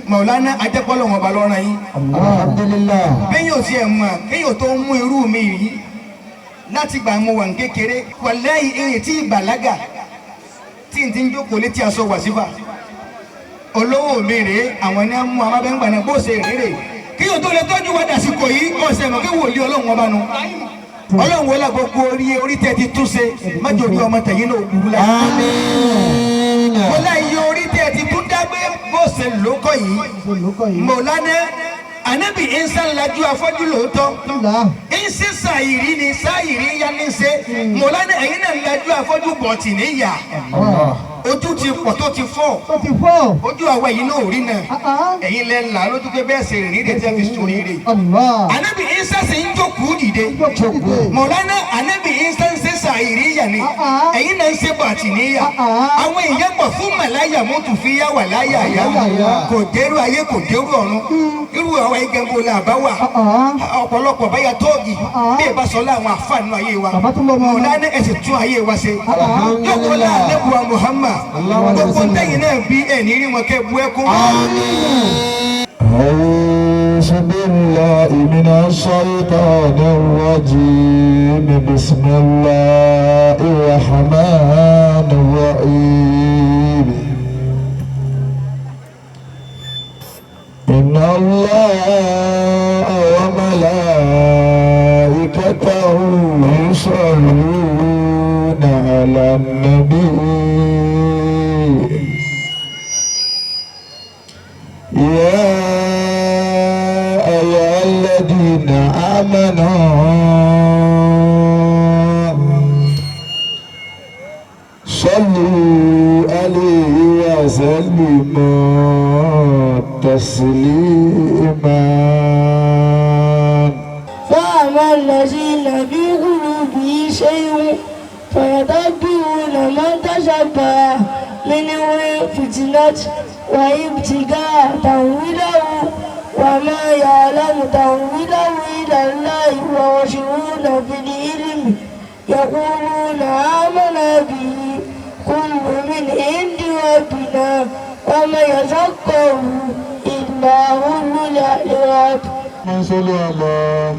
Maulana ajẹ́pọ̀lọ́ wọn bá lọ́rọ̀ yín. Alhamdulillah. Bẹ́ẹ̀ yóò ṣe mọ̀ kéèyàn tó mú irú mi rí láti gbà mo wà ní kékeré wàláhì eré tí ìbàlágà tí n ti ń jókòó létí aṣọ wàsífà olówó mi rèé àwọn ní mú amábẹ́ngbà náà bó ṣe rèé kéèyàn tó lè tọ́jú wá dàsìkò yìí ọ̀sẹ̀ mọ̀ kéwòn lé ọlọ́run ọba nu ọlọ́run wọlé gbogbo orí tẹ́ ti túnṣe májò ní ọmọ tẹ̀yìn náà òkú la. wọlé iye orí tẹ́ ti tún dágbé bó ṣe lókọ̀ yìí Maulana Ànábì Ìsá lajú afọ́jú lóòótọ́ ìsí sàyìrí ni sàyìrí yá ní ṣe Maulana ẹ̀yin náà lajú afọ́jú bọ̀tì níyà ojú ti pọ̀ tó ti fọ́ ojú àwa yìí náà ò rí náà ẹ̀yin lẹ́ là lójú pé bẹ́ẹ̀ ṣe rìn rẹ̀ tẹ́ fi sórí rẹ̀ Ànábì Ìsá sì ń jókòó dìde Maulana Ànábì Ìsá ń ṣe sàyìrí yà ni ẹ̀yin náà ń ṣe bọ̀tì níyà àwọn èèyàn pọ̀ fún màláyà mọ́tò fi yá wà láyà yá kò dérú ayé kò dérú ọ̀run irú àwọn ìgbẹ́ngbò là bá wà ọ̀pọ̀lọpọ̀ báyà tóògì bí ìbá sọ láwọn àfààní ayé wa Maulana ẹ̀sìn tún ayé wa ṣe yọ̀kọ́ là lẹ́bùwà Muhammad gbogbo ntẹ́yìn náà bí ẹ̀ní rí wọn kẹ́ bu ẹkún. أعوذ بالله من الشيطان الرجيم بسم الله الرحمن الرحيم إن الله وملائكته يصلون على النبي يا أيها الذين آمنوا صلوا عليه وسلموا تسليما فأما الذين في قلوبهم شيء فيتبعون ما تشبه منه فتنة وابتغاء تأويله وما يعلم تأويله إلا الله ويرسخون في العلم يقولون آمنا به كل من عند ربنا وما يذكر إلا المعول الإعراب من صلى على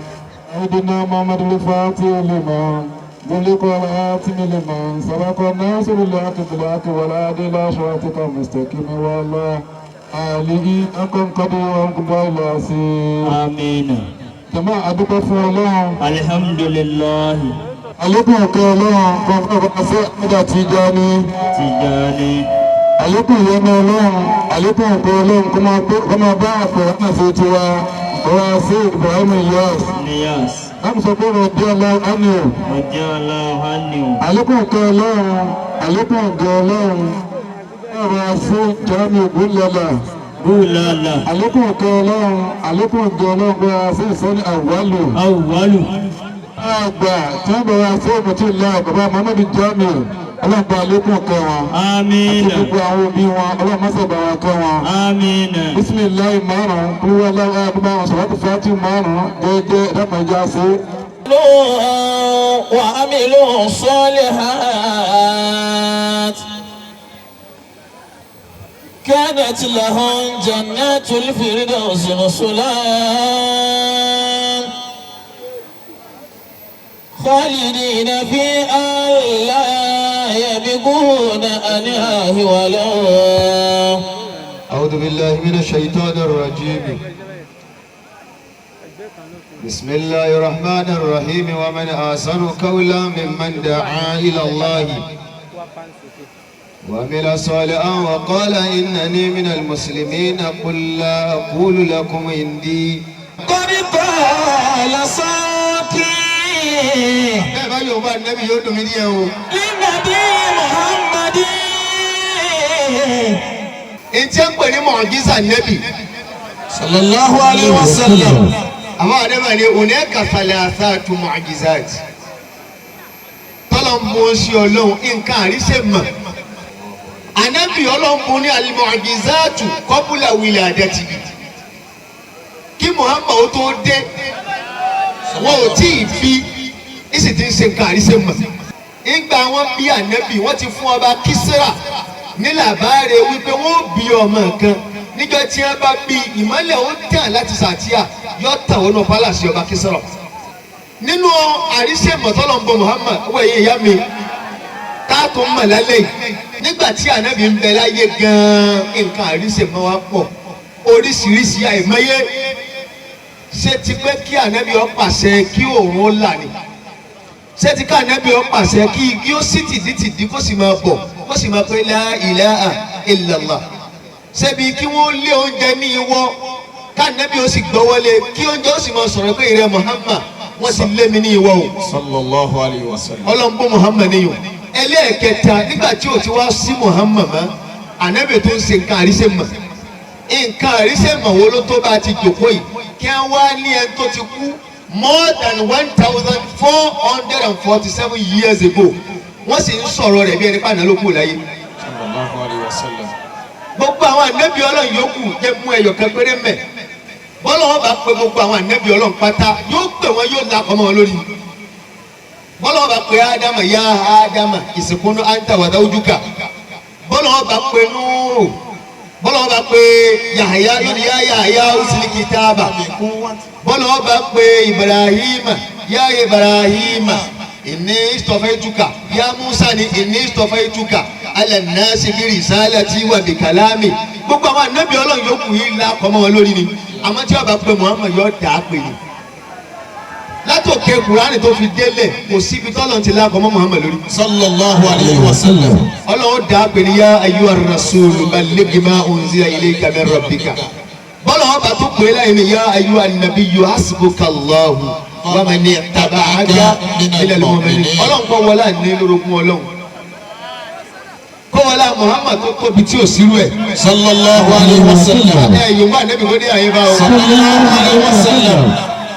سيدنا محمد الفاتح لما ذلك والآتم لمن سبق الناس بالحق بالحق والهادي إلى صراطك المستقيم وعلى آله حق قدره ومقداره العظيم. آمين. جماعة أدوك فولون. الحمد لله. عليكم كلام كم أحمد تجاني. عليكم يا مولون. عليكم كلام كما بعث نسيتوا واسيد إبراهيم نياس. أم سكون رضي الله عنه. رضي الله عنه. عليكم كلام واسيد جامع بولالا. عليكم كلام واسيد سنة أول. Àgbà tí wọ́n bọ̀ wá sí ìmọ̀tí ìlà bàbá Muhammadu Jami ọlọ́pàá àlékún kẹ́ wọn. Àmín. Àti gbogbo àwọn òbí wọn ọlọ́mọṣẹ́ bá wọn kẹ́ wọn. Àmín. Bísímìláì márùn-ún kúrúwá láwọn àdúgbò àwọn sọ̀rọ̀tì fàtí márùn-ún gẹ́gẹ́ ẹ̀dàpọ̀já sí. وعملوا الصالحات كانت لهم جنات الفردوس نزلا خالدين فيها لا يبغون عنها ولا. أعوذ بالله من الشيطان الرجيم. بسم الله الرحمن الرحيم. ومن أحسن قولا ممن دعا إلى الله وعمل صالحا وقال إنني من المسلمين. قل لا أقول لكم عندي قد قال شاكر لنبي محمد. Ntí ń pè ní mọ̀ọ́jísà nẹ́bì. Sallallahu alayhi wa sallam. Àwọn àdébà ni hunaka thalathatu mu'jizat. Tọ́lọ̀ ń bọ́ sí ọlọ́run nǹkan àríṣẹ́ mọ̀. Ànábì ọlọ́run bọ́ ní al-mu'jizatu qabla wiladatihi. Kí Muhammad ó tó dé, wọn ò tí ì fi ìsì tí ń ṣe nǹkan àríṣẹ́ mọ̀. Ìgbà wọn bí ànábì wọ́n ti fún ọba Kísírà ní làbáre wípé wọ́n bí ọmọ kan níjọ́ tí wọ́n bá bí ìmọ́lẹ̀ ó tàn láti sàtíà yọ tàn wọnú pálásì ọba Kísírà. Nínú àríṣẹ́ mọ̀tọ́lọ̀ ń bọ Muhammad wọ ẹ̀yẹ ìyá mi káàtó ń mọ̀ lálẹ́ yìí nígbà tí ànábì ń bẹ láyé gan-an nǹkan àríṣẹ́ mọ́ wá pọ̀ oríṣiríṣi àìmọye ṣé ti pé kí ànábì ó pàṣẹ kí òun ó là ní ṣé ti ká ànábì ó pàṣẹ kí igi ó sì tìdítìdí kó sì máa bọ̀ kó sì máa pé la ilaha illallah ṣebí kí wọ́n lé oúnjẹ ní ìwọ ká ànábì ó sì gbọ́wọ́lé kí oúnjẹ ó sì máa sọ̀rọ̀ pé ìrẹ Muhammad wọ́n sì lé mi ní ìwọ o. sallallahu alayhi wa sallam. ọlọ́mbó Muhammad níyò ẹlẹ́ẹ̀kẹta nígbà tí ò ti wá sí Muhammad mọ́ ànábì tó ń ṣe nǹkan àríṣẹ́ mọ̀ nǹkan àríṣẹ́ mọ̀ wo ló tó bá ti jòkó yìí kí wọ́n wá ní ẹni tó ti kú more than 1,447 years ago wọ́n sì ń sọ̀rọ̀ rẹ̀ bí ẹni pàdánù ló kù láyé. sallallahu alayhi wa sallam. gbogbo àwọn ànábì ọlọ́run yòókù jẹ́ mú ẹyọ kan péré mẹ́ bọ́lá wọn bá pe gbogbo àwọn ànábì ọlọ́run pátá yóò pè wọ́n yóò la ọmọ wọn lórí bọ́lá wọn bá pe ádámà yá ádámà ìsìnkúnú anta wa zawjuka bọ́lá wọn bá pe núrù bọ́lá wọn bá pe yàhàyá yóò ní yá yàhàyá usili kitaba bọ́lá wọn bá pe ibrahima yá ibrahima inni istafaituka ya musa ni inni istafaituka ala nasi bi risalati wa bi kalami gbogbo àwọn ànábì ọlọ́run yòókù yìí la kọ́mọ́ wọn lórí ni àmọ́ tí wọ́n bá pe Muhammad yóò dà á pè ní látòkè kùránì tó fi délẹ̀ kò síbi tọ́lọ̀ ti la kọ́mọ́ Muhammad lórí. sallallahu alayhi wa sallam. ọlọ́run dà á pè ní ya ayyuhar rasulu balligh ma unzila ilayka min rabbika bọ́lá wọn bá tó pè é láyé ni ya ayyuhan nabiyyu hasbukallahu wa man ittaba'aka minal mu'minin ọlọ́run kọ́ wọlé àní lórogún ọlọ́run kọ́ wọlé Muhammad tó tóbi tí ò sírú ẹ̀. sallallahu alayhi wa sallam. yorùbá ànábì kò dé àyè bá o. sallallahu alayhi wa sallam.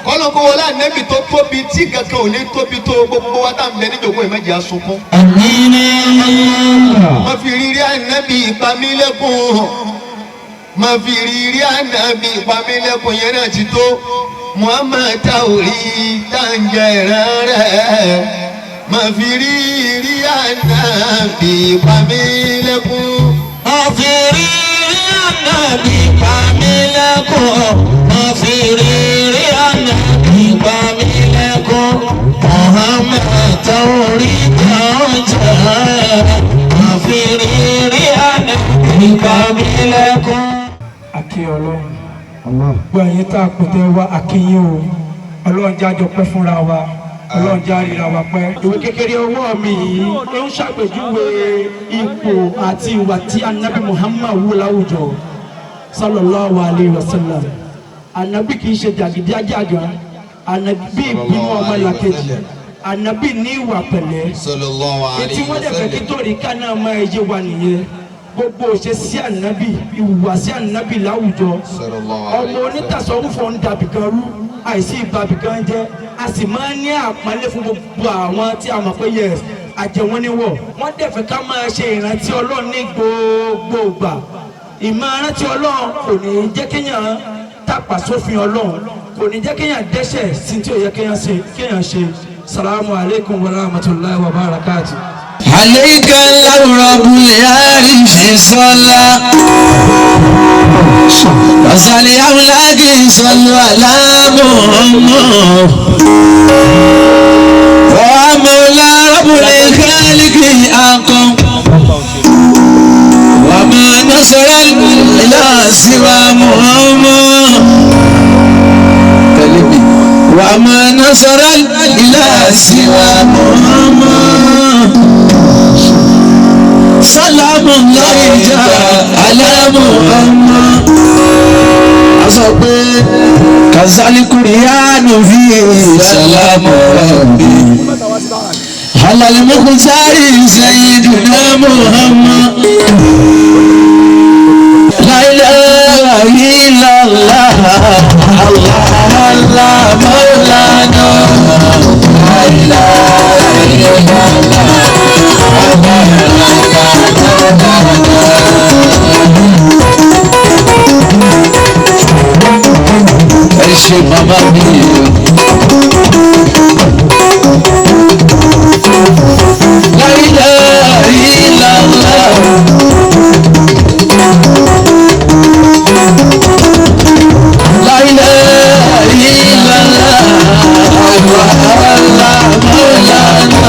kọ́lọ́n kó wọlé ànábì tó tóbi tí kankan ò ní tóbi tó gbogbo wa tá à ń bẹ níjòkó ìmọ̀jì asunkún. àmín. má fi rírí ànábì ìpamílẹ́kùn má fi rírí ànábì ìpamílẹ́kùn yẹn náà ti tó Muhammad taori tàǹjẹ ìran rẹ̀ má fi rírí ànábì ìpamílẹ́kùn. má fi rírí ànábì pa mí lẹ́kún. Má fi rírí ànábì pa mí lẹ́kún. Muhammad torí kan jẹ́. Má fi rírí ànábì pa mí lẹ́kún. Akí Ọlọ́run. Gbọ́ ẹ̀yin tá a pété wá akíyín o. Ọlọ́run jájọ pẹ́ fúnra wa. Ọlọ́run já ríra wa pẹ́. Ìwé kékeré ọwọ́ mi yìí ó ń ṣàpèjúwe ipò àti ìwà tí Ànábì Muhammad wù láwùjọ. Sallallahu alayhi wa sallam. Ànábì kì í ṣe jàgídíjàgan. Ànábì ìbínú ọmọ làkejì. Ànábì ní ìwà pẹ̀lẹ́. Sallallahu alayhi wa sallam. Etí wọ́n dẹ̀ fẹ́ kí torí ká náà máa yé wa nìyẹn. Gbogbo òṣè sí Ànábì ìwà sí Ànábì láwùjọ. Ọmọ onítàsọ́wọ́fọ̀ ń dàbí kan rú àìsí ìbàbí kan jẹ́. A sì máa ń ní àpọ́nlé fún gbogbo àwọn tí a mọ̀ pé yẹ àjẹwọ́n níwọ̀. Wọ́n dẹ̀ fẹ́ ká máa ṣe ìrántí Ọlọ́run ní gbogbo ìgbà. Ìmọ̀ ìrántí Ọlọ́run kò ní jẹ́ kéèyàn tàpá sófin Ọlọ́run, kò ní jẹ́ kéèyàn dẹ́ṣẹ̀ sí tí ò yẹ kéèyàn ṣe. Salamu alaikum wa rahmatullahi wa barakatuh. عليك الرب العارف صلى وصل أولاد صلوا على محمد ومولى رب الخالق أقم وما نصر إلا سوى محمد وما نصر إلا سوى محمد سلام الله على محمد أصبر كذل القرآن فيه سلام ربي على المختار سيدنا محمد لا إله إلا الله الله الله مولانا لا إله إلا الله She mama mia, la ilaha illallah, la ilaha illallah, Allah Allah Maulana,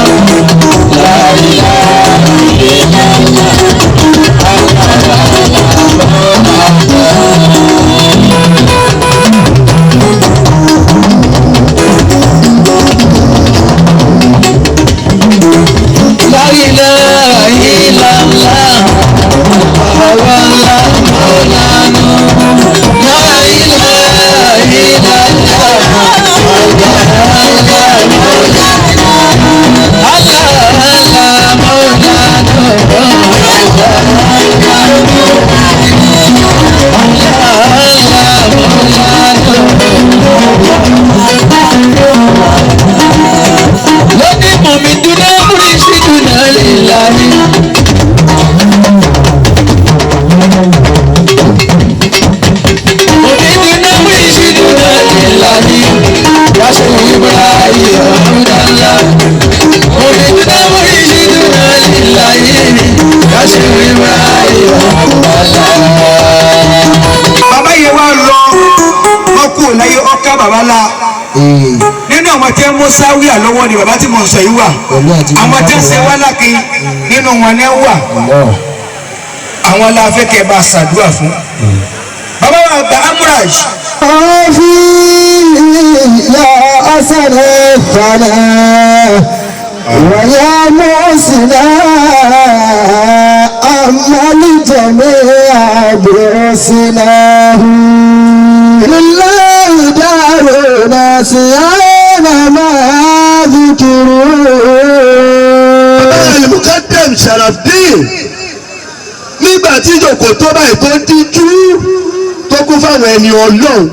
la ilaha illallah, Allah Allah La ilaha illallah, Allah Maulana, la ilaha illallah, Allah lóní mọ̀mí dúná múrí sí dúná líláyé. Mọ̀mí dúná múrí sí dúná líláyé. Yàtọ̀ Ibrahim Abdallah. Mọ̀mí dúná múrí sí dúná líláyé. Yàtọ̀ Ibrahim Abdallah. Bàbá yẹn wá lọ ọkọ láyé ọkà bàbá la. Nínú àwọn tí ń mú sáwíà lọ́wọ́ ni bàbá tí mo ń sọ yìí wà. Àwọn tí ń ṣe wá lákì nínú wọn ni wà. Àwọn la fẹ́ kẹ́ bá ṣàdúrà fún. Bàbá wa gba amúraj. Ọ̀fi ya asàlẹ̀ fàlẹ̀ wàyà mọ̀sílẹ̀ àmàlì jẹ̀mí àbẹ̀rẹ̀sílẹ̀. Lílẹ̀ ìdárò náà sí àná máa dìkìrò. Al-Muqaddam Sharafdin nígbà tí ìjòkó tó báyìí tó díjú tó kún fáwọn ẹni Ọlọ́run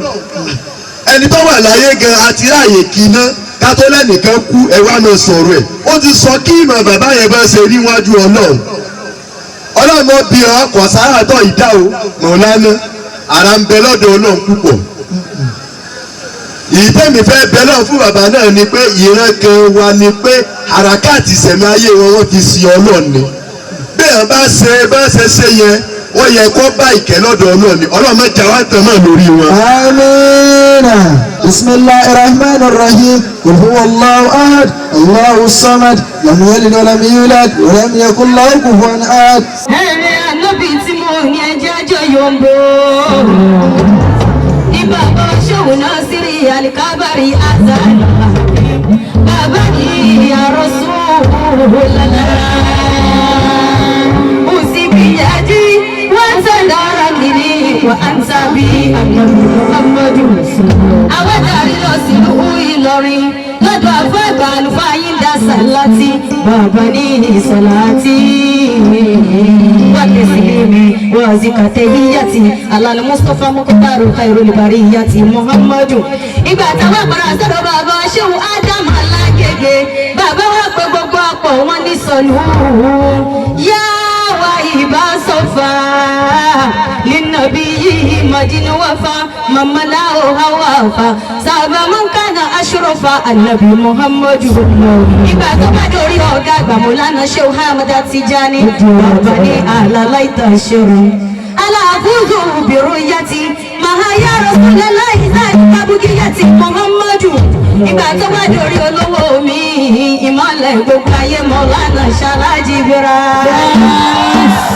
ẹni tó wà láyé gan àti ráàyè kíná kátó lẹ́nìkan kú ẹ̀wá náà sọ̀rọ̀ ẹ̀ ó ti sọ kí ìmọ̀ bàbá yẹn bá ṣe rí wájú Ọlọ́run Ọlọ́run bí ọkọ̀ sára tó ìdá o Mọ̀lánà ara ń bẹ lọ́dọ̀ Ọlọ́run púpọ̀ ìtẹ́mi fẹ́ bẹ lọ́run fún bàbá náà ni pé ìran kan wa ni pé àràkàtì sẹ̀mí ayé wọn fi sí Ọlọ́run ni bẹ́ẹ̀ bá ṣe yẹn wọ́n yẹ kó bá ìkẹ́ lọ́dọ̀ Ọlọ́run ni Ọlọ́run má jà wá tán náà lórí wọn. آمين. بسم الله الرحمن الرحيم. قل هو الله أحد الله الصمد لم يلد ولم يولد ولم يكن له كفوا أحد. Ànábì tí mo ní ẹjẹ́ àjọ yòǹbó. Ní bàbá ṣòwò náà sírí àlìkábàrí àzàlà. Bàbá ní àròsùn lálá. Òsibìyàjí wọ́n sàdára nìní wà á ń sábì ànábì Muhammadu. Àwọn darí lọ sílùú Ìlọrin lọ́dọ̀ àfọ́ ìbàlùfà yín dá sàlátì. Bàbá ní ìsọ̀látì. وتسليمي وزكاتياتي على المصطفى مختار خير البرية محمد. ìgbà táwọn àpárá sọ̀rọ̀ bàbá ṣéwù ádámù alágége bàbá wa pé gbogbo ọ̀pọ̀ wọn ní sọ̀lù yá wa ìbá sọ̀fà للنبي مدين وفا مملا وهوافا sábà man kana ashrafa النبي محمد. ìgbà tó bá dórí ọ̀gá àgbà Mọ́lánà Sheikh Ahmad Tijani bàbá ní àlàlá ìtàṣẹ́rù aláàbùdó bìrúyàtì mahaya Rasulullahi sáyidá bugiyàtì Muhammadu. ìgbà tó bá dórí olówó mi ìmọ̀lẹ̀ gbogbo ayé Mọ́lánà ṣaláàjì bíra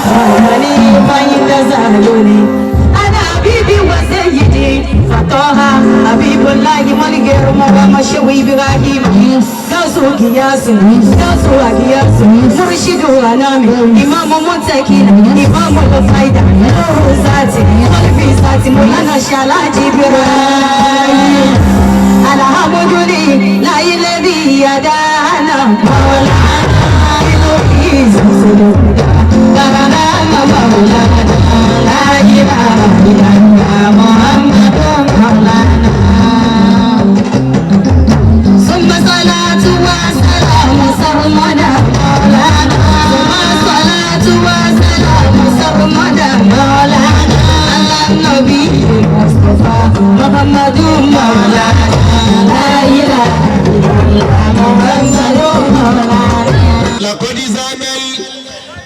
bàbá ní báyìí dẹ́sà lónìí. حبيبي وسيدي فطاها حبيب الله ملقر مرام شوي إبراهيم قاسوك ياسر قاسوك ياسر مرشد ونامي إمام متكين إمام الفايدة نور ذاتي قلبي ذاتي مولانا شالاجي براي الحمد لله الذي يدانا مولانا إلهي سلوكنا كرنا مولانا لا إله إلا الله محمد مولانا. ثم صلاة وسلام سرمدا مولانا. ثم صلاة وسلام سرمدا مولانا على النبي المصطفى محمد مولانا لا إله إلا الله محمد مولانا. لقد زان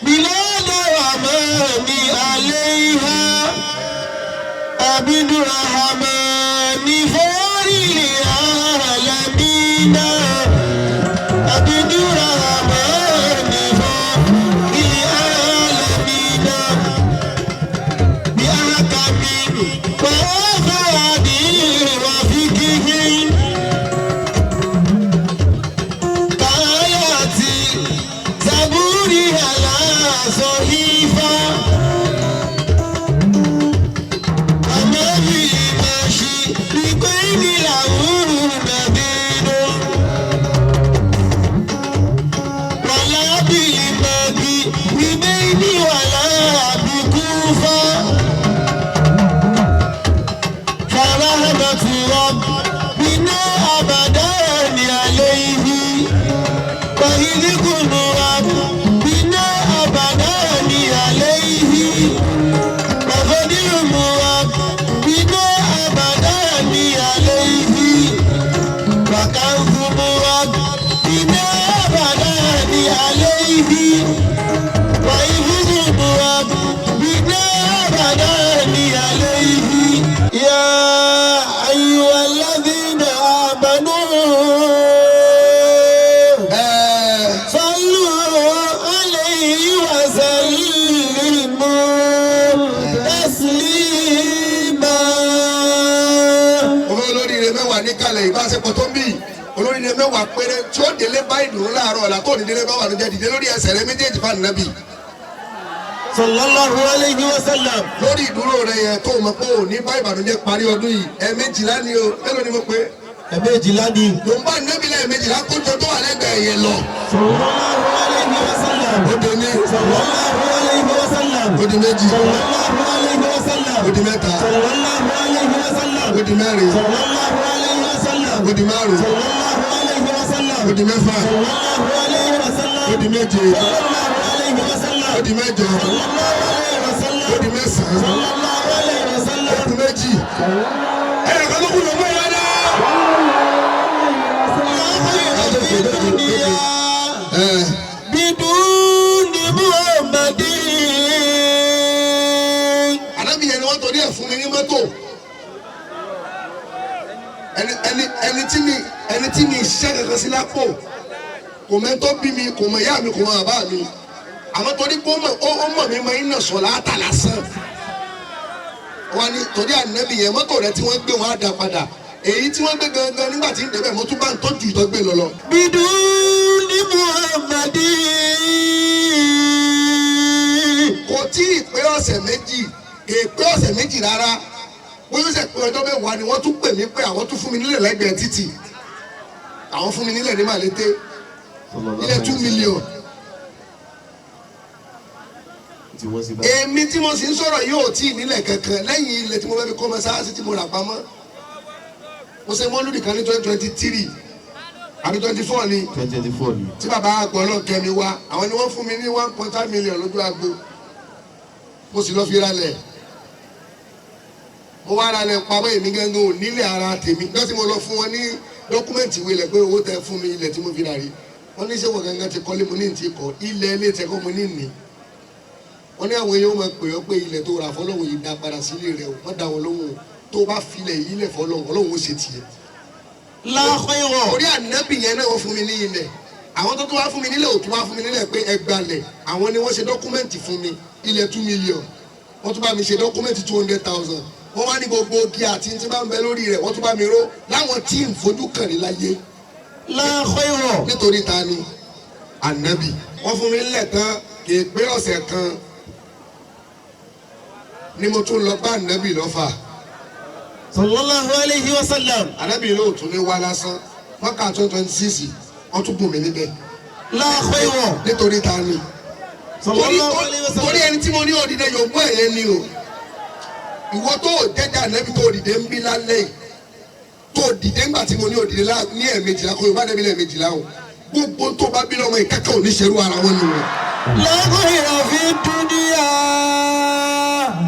البلاد ومامي عليها عبد الرحمن فاري العالمين عبد الرحمن فاري العالمين بأحكام وأخوان وفقه كآيات زبور على صحيفة ìbáṣepọ̀ tó ń bì olórí ilé mẹ́wàá péré tí ó délé bá ìdùnnú láàárọ̀ ọ̀la tó ní délé bá wà lójẹ́ dìde lórí ẹsẹ̀ rẹ méjèèjì fún ànábì. sallallahu alayhi wa sallam. lórí ìdúró rẹ yẹn tó mọ̀ pé òní bá ìbànújẹ́ parí ọdún yìí ẹ̀ẹ̀mejìlá ni o mélòó ni mo pé. ẹ̀ẹ̀mejìlá ni. ló ń bá ànábì lẹ́ẹ̀mejìlá kójọ tó wà lẹ́gbẹ̀ẹ́ yẹn lọ. sallallahu alayhi wa sallam. ó di ní. sallallahu alayhi wa sallam. ó di méjì. sallallahu alayhi wa sallam. ó di mẹ́ta. sallallahu alayhi wa sallam. ó di mẹ́rin. sallallahu alayhi wa sallam. ó di márùn. sallallahu alayhi wa sallam. ó di mẹ́fà. sallallahu alayhi wa sallam. ó di méje. sallallahu alayhi wa sallam. ó di mẹ́jọ. sallallahu alayhi wa sallam. ó di mẹ́sàn-án. sallallahu alayhi wa sallam. ó di méjì. ẹ̀yà kan tó kù ló mọ̀ yàrá. biduni Muhammadin ẹ̀ fún mi ní mọ́tò ẹni tí mi ṣiṣẹ́ kankan sí lápò kò mẹ́tọ́ bí mi kò mọ̀ ìyá mi kò mọ̀ bàbá mi àmọ́ torí pé ó mọ̀ mi máa ń nà sọ̀ láàtà lásán wọ́n ní torí ànábì yẹn mọ́tò rẹ tí wọ́n gbé wọn á dá padà èyí tí wọ́n gbé gangan nígbà tí ń débẹ̀ mo tún bá ń tọ́jú ìtọ́gbé lọ. biduni Muhammadi. kò tí ì pé ọ̀sẹ̀ méjì èpè ọ̀sẹ̀ méjì rárá bóyá ọ̀sẹ̀ pé ọjọ́ mẹ́wàá ni wọ́n tún pè mí pé àwọn tún fún mi nílẹ̀ lẹ́gbẹ̀ẹ́ títì àwọn fún mi nílẹ̀ ní Màlété ilẹ̀ 2 million. èmi tí mo sì ń sọ̀rọ̀ yóò tí ì nílẹ̀ kankan lẹ́yìn ilẹ̀ tí mo fẹ́ fi kọ́ mọ́sáàsì tí mo rà pamọ́ mo ṣe mọ́lúdì kan ní 2023 àbí 24 ni tí bàbá àgbọ̀ ọlọ́ọ̀kẹ́ mi wá àwọn ni wọ́n fún mi ní 1.5 million lójú agbo mo sì lọ fi ra lẹ̀ mo wá ra lẹ̀ pamọ́ èmi gángan ò nílẹ̀ ara tèmi lọ́sí mo lọ fún wọn ní dọ́kúmẹ̀ntì ìwé lẹ̀ pé owó tẹ fún mi ilẹ̀ tí mo fi rà rí wọ́n ní sẹ́wọ̀n gángan ti kọ́lé mo ní ti kọ́ ilẹ̀ ilé tẹ́kọ́ mo ní ní wọ́n ní àwọn èèyàn máa pè ọ́ pé ilẹ̀ tó rà fọlọ́hún yìí dá padà sílé rẹ̀ wọ́n dá wọn lóhùn tó bá filẹ̀ yìí lẹ̀ fọlọ́hún ọlọ́hún ó ṣe tiẹ̀. láàkúnyọ̀. orí ànábì yẹn náà wọ́n fún mi ní ilẹ̀ àwọn tó tún wá fún mi nílẹ̀ ò tún wá fún mi nílẹ̀ pé ẹgbàlẹ̀ àwọn ni wọ́n ṣe dọ́kúmẹ̀ntì fún mi ilẹ̀ 2 million wọ́n tún bá mi ṣe dọ́kúmẹ̀ntì 200,000 wọ́n wá ní gbogbo ogi àti tí bá ń bẹ lórí rẹ̀ wọ́n tún bá mi ró láwọn tí ń fojú kàn ní láyé. láàkúnyọ̀. nítorí ta ni ànábì wọ́n fún mi nílẹ̀ tán kì í pé ọ̀sẹ̀ kan ni mo tún lọ bá ànábì lọ́fà. sallallahu alayhi wa sallam. ànábì ló tún ní wá lásán mọ́kà 2026 wọ́n tún bùn mí níbẹ̀. láàkúnyọ̀. nítorí ta ni. sallallahu alayhi wa sallam. torí ẹni tí mo ní òdìdẹ yóò gbọ́ ẹ̀yẹ ni o. ìwọ tó jẹ́jà ànábì tó òdìdẹ ń bí lálẹ́ yìí tó òdìdẹ ńgbà tí mo ní òdìdẹ ní ẹ̀ẹ̀mejìlá kó yorùbá dẹ́bi lẹ́ẹ̀mejìlá o gbogbo tó bá bí lọ́mọ ìkẹ́kẹ́ ò ní ṣerú ara wọn ni wọn. láàkúnyọ̀ fi dúníyà.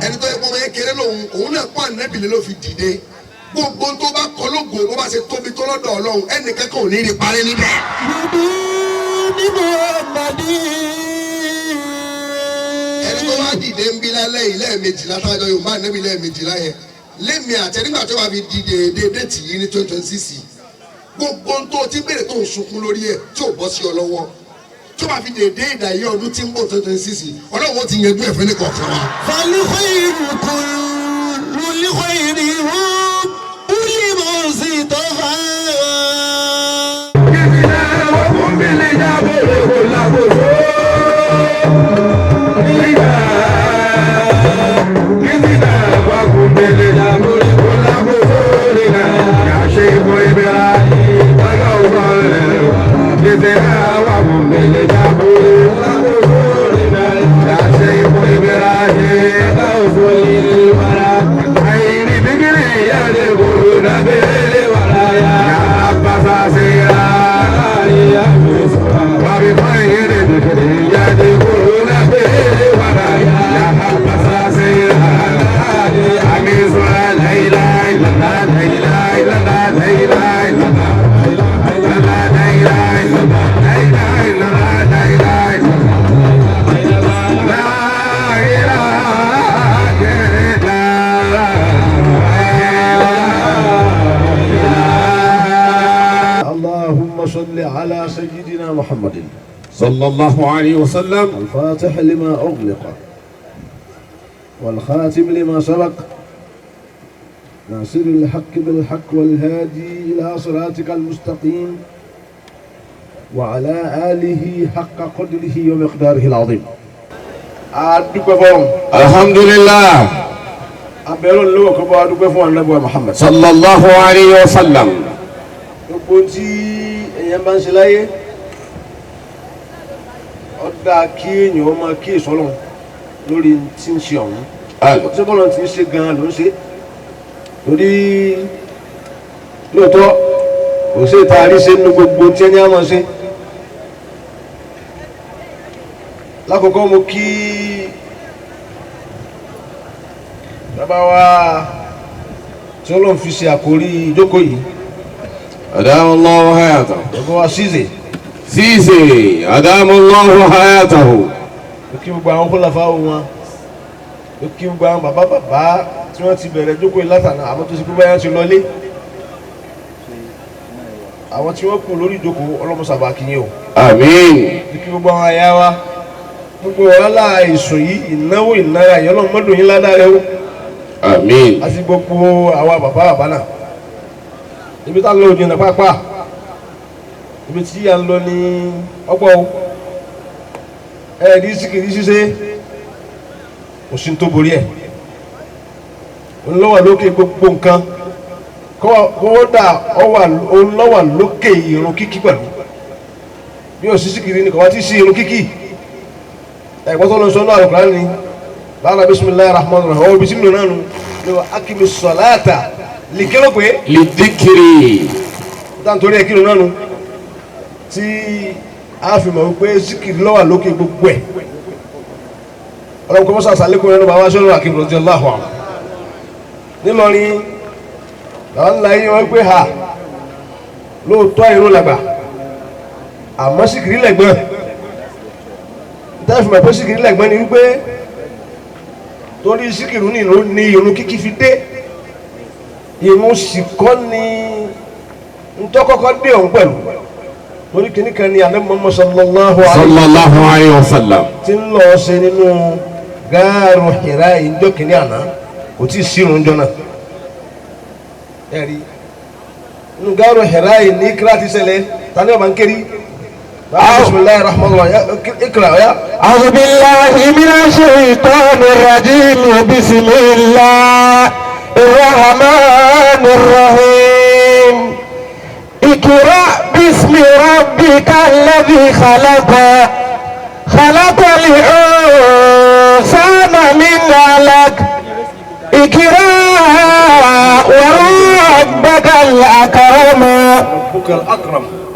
ẹni tó yẹ kó ọmọ yẹn kéré lòun òun náà kó ànábì lé ló fi dìde gbogbo tó bá kọ lógo bó bá ṣe tóbi tó lọ́dọ̀ ọlọ́run ẹnì kẹ́kọ̀ọ́ ò ní rí parí níbẹ̀. biduni Muhammadi. ẹni tó bá dìde ń bí lálẹ́ yìí lẹ́ẹ̀mejìlá tájọ yorùbá ànábì lẹ́ẹ̀mejìlá yẹn lémi àtẹnigbà tó bá fi dìde déètì yìí ní 2026 gbogbo tó ti bèrè tó ń sunkún lórí ẹ̀ tí ò bọ́ sí ọ lọ́wọ́ tó bá fi dèdè ìdàyé ọdún tí ń bọ̀ 2026 ọlọ́run ti yanjú ẹ̀fẹ́ ní kọ̀ọ̀kan wa. فالخير كل الخير كل مصطفى. صل على سيدنا محمد صلى الله عليه وسلم الفاتح لما أغلق والخاتم لما سبق ناصر الحق بالحق والهادي إلى صراطك المستقيم وعلى آله حق قدره ومقداره العظيم. الحمد لله أبيرون لو كبار دكفون النبي محمد صلى الله عليه وسلم. èèyàn bá ń ṣe láyé ọ̀dà kí èèyàn máa kí ìsọ́lọ̀ lórí tí ń ṣe ọ̀hún ṣé bọ́lá ti ń ṣe gan-an ló ń ṣe torí lóòótọ́ kò sí ìta àríṣe nínú gbogbo tí ẹni á máa ṣe. lákòókò mo kí bàbá wa tí Ọlọ́run fi ṣe àkórí ìjókòó yìí. أدام الله حياته. Bàbá Sisi أدام الله حياته. kí gbogbo àwọn kólàfà wọn kí gbogbo àwọn bàbá tí wọ́n ti bẹ̀rẹ̀ jókòó látàná àwọn tó ti gbé báyà ti lọlé àwọn tí wọ́n kù lórí ìjókòó ọlọ́mọsàbà kìíní o. àmín. kí gbogbo àwọn àyà wa gbogbo wàhálà ìsùn yìí ìnáwó ìnára yìí ọlọ́mọdún yín ládàá rẹ o. àmín. àti gbogbo àwa bàbá náà ibi tá a lọ òjì náà pápá ibi tí a ń lọ ní ọ̀pọ̀ o ẹ̀ẹ́dì síkìrì ṣíṣe òsín tó borí ẹ̀ ńlọ́wà lókè gbogbo nǹkan kọ́wọ́dà ọlọ́wà lókè irun kíkí pẹ̀lú bí òsín síkìrì ní kọ̀wá tí sí irun kíkí ẹ̀gbọ́n tó lọ sọ náà Al-Qur'an ni lára bismillahir rahmanir rahim ọ̀rọ̀ bisimilahi náà nù ní wa akimi sọ̀láàtà lìkẹ́lọ́ pé lidhikri dáńtorí ẹ̀ kírun náà nù tí a fi mọ̀ wípé síkìrì lọ́wà lókè gbogbo ẹ̀ ọlọ́run kọ́ mọ́sá sàlékún ẹnu bàbá sọ́rọ̀ àkíbùrọ̀ jẹ́ láhùn àwọn nílọrin àwọn ńlá yìí wọ́n pé ha lóòótọ́ irun làgbà àmọ́ síkìrì lẹ́gbọ́n tẹ́fì mọ̀ pé síkìrì lẹ́gbọ́n ni wípé torí síkìrì ní irun kíkí fi dé irun sì kọ́ ni ntọ́kọ́kọ́ dé ọ̀hún pẹ̀lú torí kìíní kan ní alẹ́ Muhammad sallallahu alayhi wa sallam tí ń lọ ṣe nínú gáàrú Hira ìjọ kìíní àná kò tí ì sírun jọ náà ẹ̀rí nínú gáàrú Hira yìí ní kíra ti ṣẹlẹ̀ tani ọba ń kérí bismillahir rahmanir rahim ikra ya. a'udhu billahi minash shaitanir rajim bismillahir rahmanir rahim. اقرأ باسم ربك الذي خلق الإنسان من علق اقرأ وربك الأكرم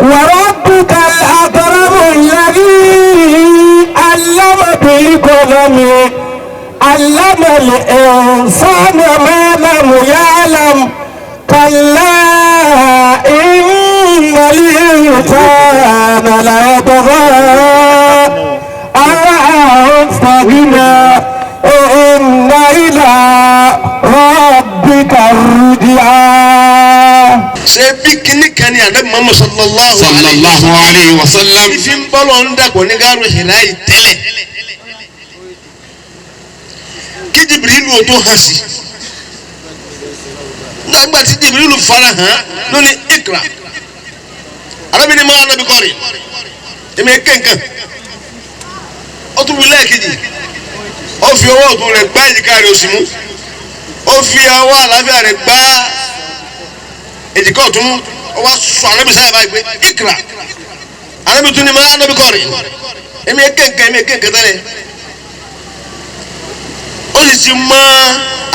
وربك الأكرم الذي علم بالقلم علم الإنسان ما لم يعلم كلا إن الإنسان ليطغى أن استغنى إن إلى ربك الرجعى. ṣé bí kíní kan ní ànábì Muhammad sallallahu alayhi wa sallam fi ń bọ́lọ̀ ń dàgbọ́ ní gáàrú Hira yìí tẹ́lẹ̀ kí Jibrilu ò tó hàn sí nígbà tí Jibrilu fara hàn lónìí ikra arábìnrin máa nàbí kọrin èmi kéńkàn ó tún wí lẹ́ẹ̀kejì ó fi ọwọ́ ọ̀tún rẹ̀ gbá èjìká rẹ̀ òsì mú ó fi ọwọ́ àlàáfíà rẹ̀ gbá èjìká ọ̀tún mú ó wá sọ arábìnrin sáyà báyìí pé ikra arábìnrin tún ní máa nàbí kọrin èmi kéńkàn tẹ́lẹ̀ ó sì ti mọ́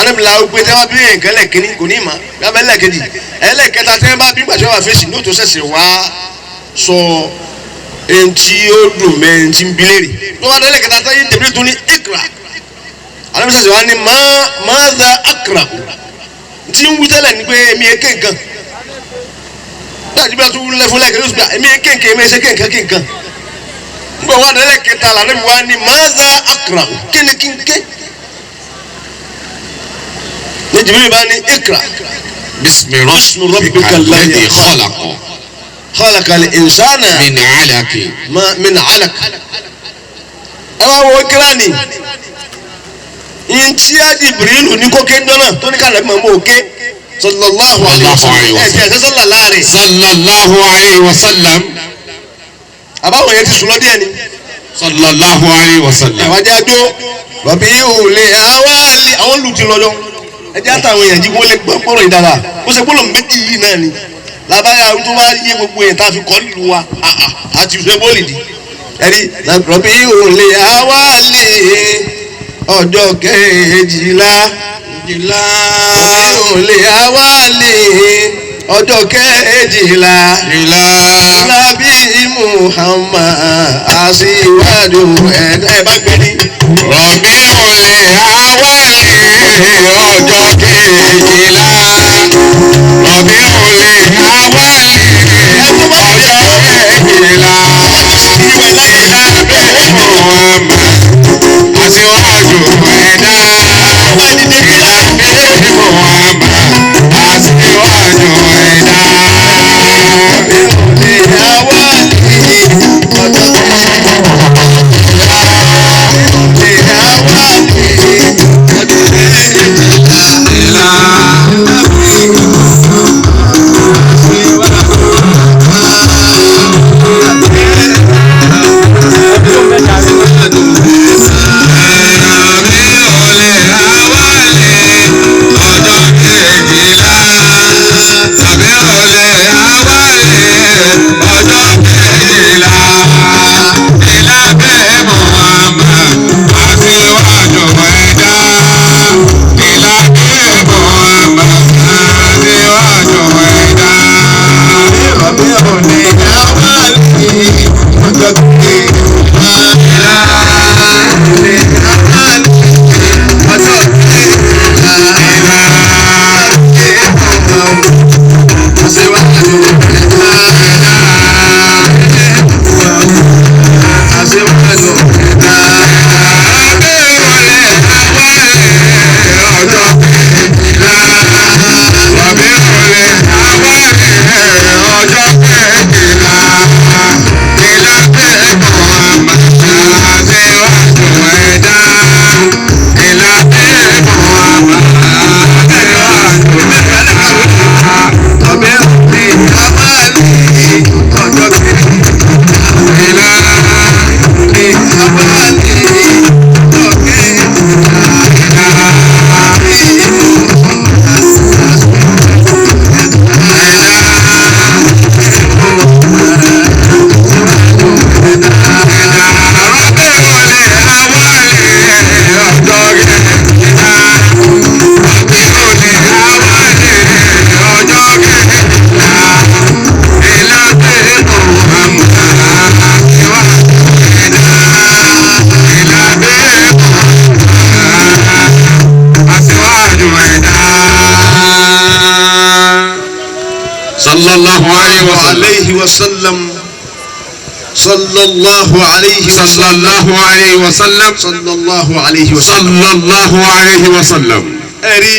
anábìlà gbé tẹ́wọ́ bí nǹkan lẹ́ẹ̀kínní kò ní ìmọ̀ lábẹ́ lẹ́ẹ̀kejì ẹlẹ́ẹ̀kẹta tẹ́wọ́ bá bí gbàtẹ́ wà fèsì ní òtún ṣẹ̀ṣẹ̀ wá sọ ẹni tí ó dùn mẹ́ ẹni tí ń bi léèrè lọ́wọ́ adẹ́lẹ́kẹta tẹ́yẹ tẹ̀lé tó ní ikra anábìlà ṣẹ̀ṣẹ̀ wá ní máza akra tí ń wí tẹ́lẹ̀ ní pé èmi èké nǹkan dájú bí a tún wúlẹ̀ fún lẹ́ẹ̀kẹ́ lóṣù gbà èmi èké nǹkan èmi èṣe kéǹkan nígbà wà adẹ́lẹ́kẹta lànàbì wá ní máza akra kíni kínkẹ́ Jibril bá ní ikra bismi rabbika alladhi khalaqal insana min alaq ẹ wá wo kíra ni ntí a Jibril ní kókè ńdọ́nà tó ní kálẹ̀ mọ̀ òkè sallallahu alayhi wa sallam sallallahu alayhi wa sallam àbáwọ̀ yẹn ti sùn lọ díẹ̀ ni sallallahu alayhi wa sallam àwájá jó rọ̀bì òòlè àwọn olùtí lọ́jọ́ ẹjẹ àtàwọn èèyàn jí wọlé gbọ́rọ̀ ìdára ó ṣe gbọ́dọ̀ méjì yìí náà ni lábáyà tó bá yé gbogbo yẹn tá a fi kọ́ nílùú wa àti ìṣe bọ́ọ̀lì di ẹ̀rí rọ̀bì òòlè àwálè ọjọ́ kejìlá rọ̀bì òòlè àwálè ọjọ́ kejìlá lábí Muhammad aṣíwájú ẹ̀dá ẹ̀ bá gbé ní. rọ̀bí òòlè àwálè ọjọ́ kejìlá rọ̀bí òòlè àwálè ọjọ́ kejìlá lábí Muhammad aṣíwájú ẹ̀dá sallallahu alayhi wa sallam. alayhi wa sallam. sallallahu alayhi wa sallam. sallallahu alayhi wa sallam. sallallahu alayhi wa sallam. sallallahu alayhi wa sallam. ẹ̀rí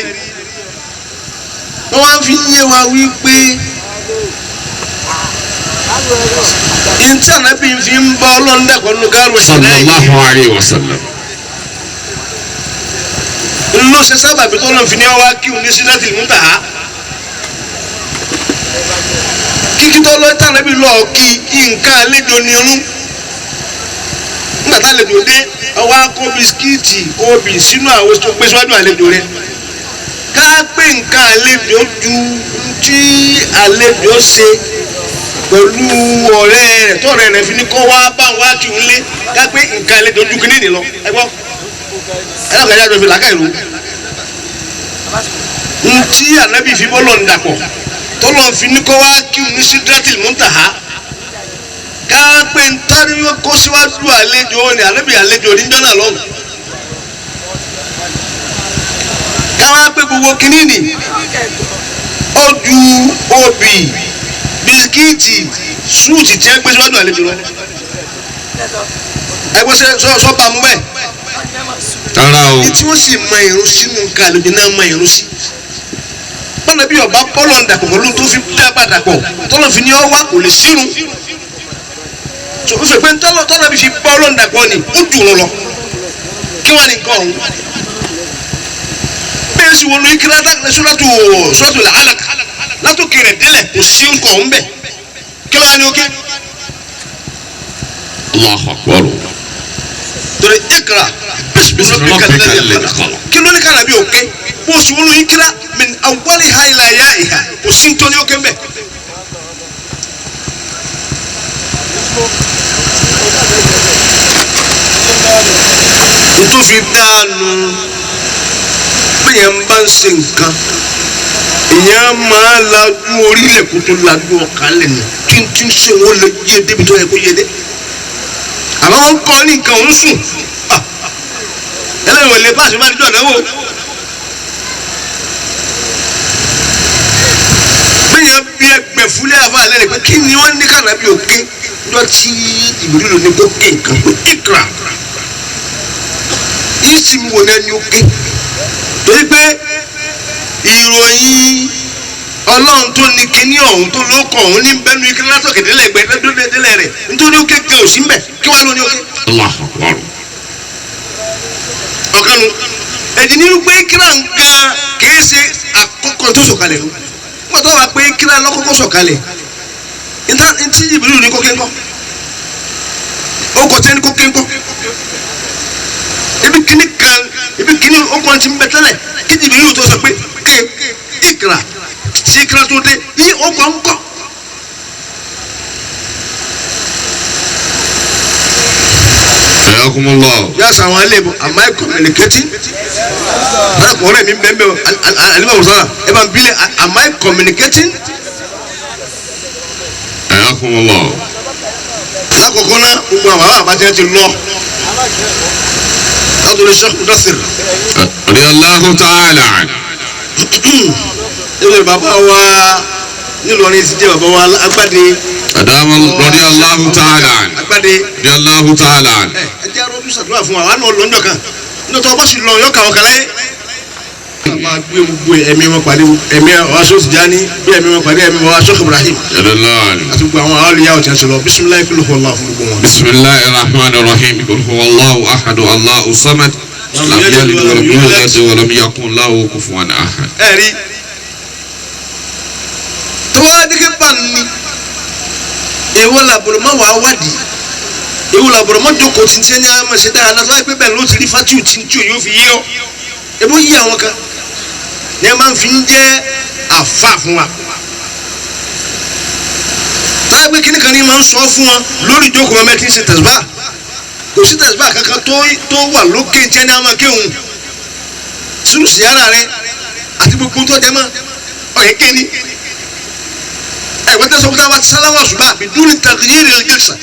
wọ́n wá fi yé wa wípé ntí ànábì fi ń bọ́ ọlọ́ndẹ̀kọ́ nínú gáàrú ẹ̀sìn náà sallallahu alayhi wa sallam. ló ṣe sábàbí tó lọ́n fi ní ọwá kí òun ní Sidratil Muntaha kíkí tó lọ́ tànábì lọ́ọ́ kí nǹkan àlejò ní irun nígbà tá àlejò dé ọwọ́ kó bisikíìtì obì sínú àwọn tó gbé síwájú àlejò rẹ̀ ká pé nǹkan àlejò ju tí àlejò ṣe pẹ̀lú ọ̀rẹ́ rẹ̀ tọ́rẹ́ rẹ̀ fi ní kọ́ wá bá wá kí n lé ká pé nǹkan àlejò ju kíní nì lọ ẹ gbọ́ ẹ lọ́kàn yá jọ fi làákà ìlú ntí ànábì fi bọ́lọ̀ ń dàpọ̀ tọ́lọ̀ fi ní kọ́ wá kí n ní Sidratil Muntaha ká pé ntari kó síwájú àlejò ni ànábì àlejò níjọ́ náà lọ́hùn ká wá pé gbogbo kíní nì ó ju obì bisikíìtì súùtì tí ẹ gbé síwájú àlejò lọ ẹgbẹ́ sọ bá mú bẹ́ẹ̀ rárá o. tí wọ́n sì mọ irun sínú nǹkan àlejò náà mọ irun sí bọ́lá bí ọba bọ́lọ̀ ń dàpọ̀ pẹ̀lú tó fi dábàá dàpọ̀ tọ́lọ̀ fi ní ọ wá kò lè sírun tó o fẹ́ pé tọ́lọ̀ bí fi bọ́lọ̀ ń dàpọ̀ ni ó dùn lọ kí wọ́n ní nǹkan ọ̀hún bẹ́ẹ̀ sì wọ́n lu ikira dákẹ́ suratul alaq látòkè rẹ̀ délẹ̀ kò sí nǹkan ọ̀hún bẹ́ẹ̀ kí ló wá ní ókè. Allahu akbar. torí ikra bismi rabbika alladhi khalaq kí ló ní ká nàbí òkè bó o sì wọ́n lu ikira min awwaliha ila ya'iha kò sí nítorí ókè mbẹ́. tó fi dáanu bẹ́ẹ̀ ń bá ń ṣe nǹkan èèyàn máa lajú orílẹ̀ kó tó lajú ọ̀kan lẹ́nu kí n tí ń ṣe wọ́n lè yé débi tó yẹ kó yé dé àmọ́ wọ́n kọ́ ní nǹkan òun sùn ẹlẹ́yìn ò lè pàṣẹ bá dídọ̀ náwó bẹ́ẹ̀ bí ẹgbẹ́ fúlẹ̀ àfa àlẹ́ rẹ̀ pé kí ni wọ́n ní kànábì òkè lọ tí ìbílẹ̀ lò ní kó ké nǹkan pé ìkra yìí sì mú wọn ẹni òkè torí pé ìròyìn ọlọ́run tó ní kíní ọ̀hún tó lóko ọ̀hún ní bẹ́nu ike látọ̀kẹ́ délẹ̀ gbẹ délẹ̀ rẹ̀ nítorí ó kéke òsì mbẹ̀ kí wàá lóní òkè. ọ̀kanu èdè nínú pé kíra nǹkan kìí ṣe àkọ́kọ́ tó sọ̀kalẹ̀ ló wọ́n tó wà pé kíra lọ́kọ́kọ́ sọ̀kalẹ̀ ntí ìbílẹ̀ ní kókè ńkọ́ ó kò tẹ́ ní kókè ńkọ́ ebi kíní ọkùnrin ti ń bẹ tẹ́lẹ̀ kí ìbílẹ̀ tó sọ pé ké ìkìlá sí ìkìlá tó dé ní ọkọ̀ ńkọ́. yàtọ̀ àwọn ẹlẹ́bù am I communicating? ọ̀rẹ́ mi bẹ́ẹ̀ bẹ́ẹ̀ alimọ̀ wòsàn ẹ bá ń bilẹ̀ am I communicating? lákòókò náà gbogbo àwọn àbájá ti lọ látò lè Sheikh Mudaththir. radiyallahu ta'ala anhu. ilé bàbá wa nílọrin ti jẹ́ bàbá wa agbáde. Adamu radiyallahu ta'ala anhu. agbáde. radiyallahu ta'ala anhu. ẹ jẹ́ arọ́jú sàdúrà fún wa wà á nọ lọ́njọ́ kan nítorí tó o bá sì lọ yọ kàwọn kan láyé. a máa gbé gbogbo ẹ̀mí wọn pàdé ẹ̀mí Aṣọ Tijani bí ẹ̀mí wọn pàdé ẹ̀mí wọn Sheikh Ibrahim. àti gbogbo àwọn awliya ọ̀tí ẹ̀sìn lọ bisimilayi kul huwallahu fún gbogbo wọn. bisimilayi rahmanir rahim kul huwallahu ahadu allahu samad lam yalid walam yulad walam yakun lahu kufuwan ahad. ẹ̀rí tọ́wádìí pa ni èwo làbùrọ̀ mọ́ wàá wádìí èwo làbùrọ̀ mọ́ jókòó tí ń tiẹ́ ní àmọ́ ṣe dára náà sọ́wọ́ pé bẹ́ẹ̀ ló ti rí fátíù tí ń tí ò yóò fi yé ọ́ ebó yí àwọn kan ní ẹ máa ń fi ń jẹ́ àfa fún wa táyà pé kíní kan ní máa ń sọ fún wọn lórí ìjókòó wọn mẹ́tí ń ṣe tẹ̀síbà kò sí tẹ̀síbà kankan tó wà lókè tí ẹni àmọ́ kéwòn sírù síyára rẹ àti gbogbo tó jẹ mọ́ ọ̀yẹ́ kéni ẹ̀gbọ́n tẹ́sán kúta wá ti sálámà ṣùgbọ́n biduni taghyiri al-jalsa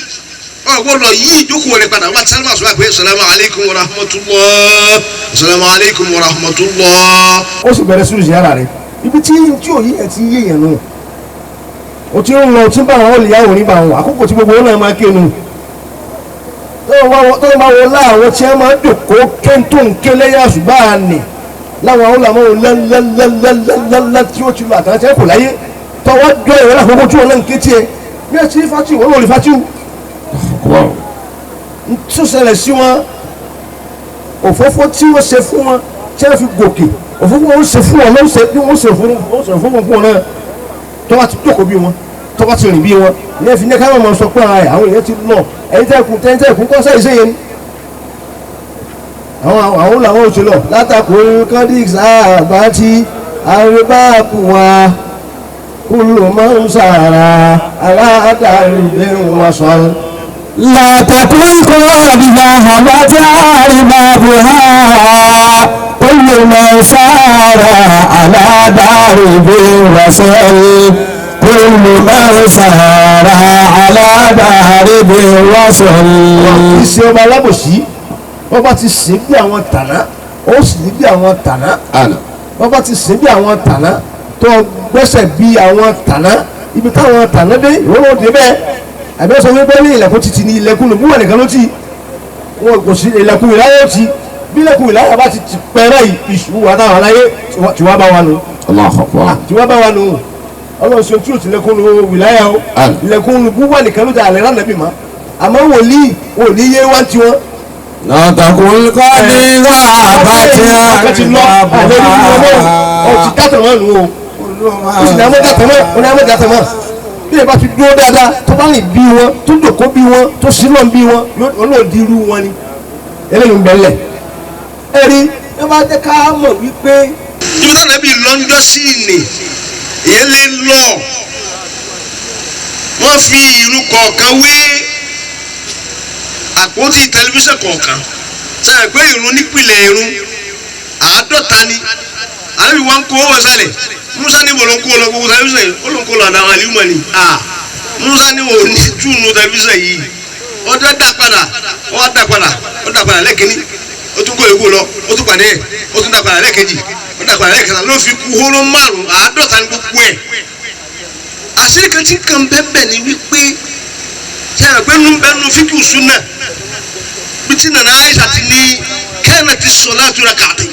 gbọ́dọ̀ yí ìjókòó rẹ̀ padà wá ti sálámà ṣùgbọ́n pé salamu alaykum wa rahmatullah salamu alaykum wa rahmatullah. ó sì bẹ̀rẹ̀ sùúrù ziyara rẹ̀ ibi tí ò yí ẹ̀ ti yé yẹn nù o ti ń lọ tí bá àwọn olùyàwó ní bá wọn àkókò tí gbogbo wọn náà máa kéwòn tó máa wọ láwọn tí wọn máa ń dòkó kéńtó nké lẹ́yìn àṣùbà ni láwọn olùyàwó lẹ́lẹ́lẹ́lẹ́lẹ́lẹ́ tí ó ti lọ àtàlẹ́ kò láyé tọwọ́ jọ ìwé lákòókò tí wọn náà ń ké tiẹ̀ bí ẹ ti rí fatiwu wọn ò rí fatiwu tó ṣẹlẹ̀ sí wọn òfófó tí wọ́n ṣe fún wọn tí wọ́n fi gòkè òfófó wọn ṣe fún wọn lọ́wọ́ bí wọ́n ṣe fún wọn fún wọn náà tọ́wọ́ ti jókòó bí wọn tọ́wọ́ ti rìn bí wọn ní ẹ̀fín ní káwọn ọmọ sọ pé ara ẹ̀ àwọn èèyàn ti lọ ẹ̀yin tẹ́kùn kọ́ sẹ́yìn sẹ́yìn àwọn làwọn ò ṣe lọ látàkù kọ́díx àbátí àrùbáàkù wa kúlò máa ń sàrà aláàdáyé lẹ́rù wọn sọ. látàkùn kọ́ bíbá àbátí àrùbáàkùhá kúlò máa ń sàrà aláàdáyé lẹ́rù wọn sọ. كل من سار على دارب الرسل. kì í ṣe ọba alábòsí wọ́n bá ti sìn bí àwọn tàná ó sì ní bí àwọn tàná wọ́n bá ti sìn bí àwọn tàná tó gbẹ́sẹ̀ bí àwọn tàná ibi táwọn tàná dé ìwọ́n ló dé bẹ́ẹ̀ àbẹ́ sọ wípé ní ilẹ̀kùn títì ní ilẹ̀kùn ló wà nìkan ló ti wọn kò sí ilẹ̀kùn ìláyà ó ti bí ilẹ̀kùn ìláyà bá ti pẹ́ẹ́rẹ́ ìṣubú wa táwọn aláyé tí wọ́n bá wa nù tí wọ́n bá wa nù ọlọ́run ṣe tí o ti lẹ́kùn wìláyà o lẹ́kùn búwà nìkan ló dé àlẹ́ rán nàbì mọ́ àmọ́ wòlíì yé wá ti wọn. látàkùn kọ́ ní àbátí ọtí dátà wọn nù o ó sì ní amọ̀ dátà mọ́ ó ní amọ̀ dátà mọ́ bí ẹ bá ti dúró dáadáa tó bá rìn bí wọn tó dòkó bí wọn tó sílọ̀ bí wọn olóòdì irú wọn ni eléyìí ń bẹ̀lẹ̀ ẹ̀rí ẹ bá jẹ́ ká mọ̀ wípé. ibi táwọn ẹbí lọ́njọ́ sí ni ìyẹn lè lọ wọ́n fi ìlú kọ̀ọ̀kan wé àpótí tẹlifíṣàn kọ̀ọ̀kan sẹ́yìn pé ìrun nípìnlẹ̀ ìrun 50 ni àlejò wọn kó wọn sálẹ̀ musa ní bọ̀lọ̀ ń kó lọ gbogbo tẹlifíṣàn yìí ó ló ń kó lọ àdáwọn àlìmọ̀ ni musa ní wọn ò ní túnú tẹlifíṣàn yìí wọ́n dá padà lẹ́kìnní ó tún kó èkó lọ ó tún padà ẹ̀ ó tún dá padà lẹ́kẹ̀jì ó dá padà lẹ́kẹ̀ta ló fi kú hóró 5 50 ní gbogbo ẹ̀ àṣírí kan tí kan bẹ́ẹ̀ ni wípé ṣe àgbẹ̀nu bẹ́ẹ̀nu fíkì sunna bí tí nana Aisha ti ní kẹ́hìnà ti salatu rak'atayn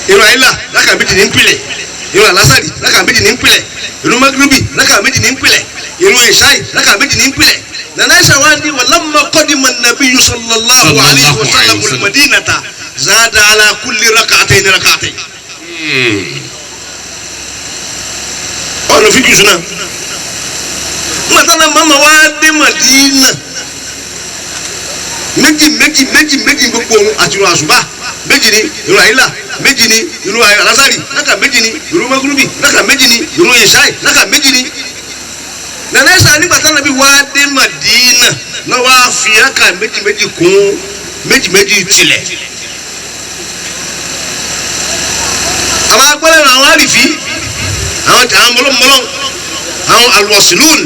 ìrun àyílà rákà méjì ní pìlẹ̀ ìrun àlásàrì rákà méjì ní pìlẹ̀ ìrun magribi rákà méjì ní pìlẹ̀ ìrun ìṣáì rákà méjì ní pìlẹ̀ nana Aisha wa ni walamma qadima an-nabiyyu sallallahu alayhi wa sallam al-madinata zada ala kulli rak'atayn ọ̀nà fíkì sunna mọ̀tánà mama wa dé Madina méjì gbogbo ohun àti ìrun àṣùbà méjì ni ìrun àyílà méjì ni ìrun alásàrì rákà méjì ni ìrun magrubi rákà méjì ni ìrun ìṣáì rákà méjì ni Nana Aisha nígbà tí Ànábì wá dé Madina náà wá fi rákà méjì kún méjì tilẹ̀ àwọn agbẹ́lẹ̀ àwọn àrífí àwọn mọlọmọlọ àwọn alwasilun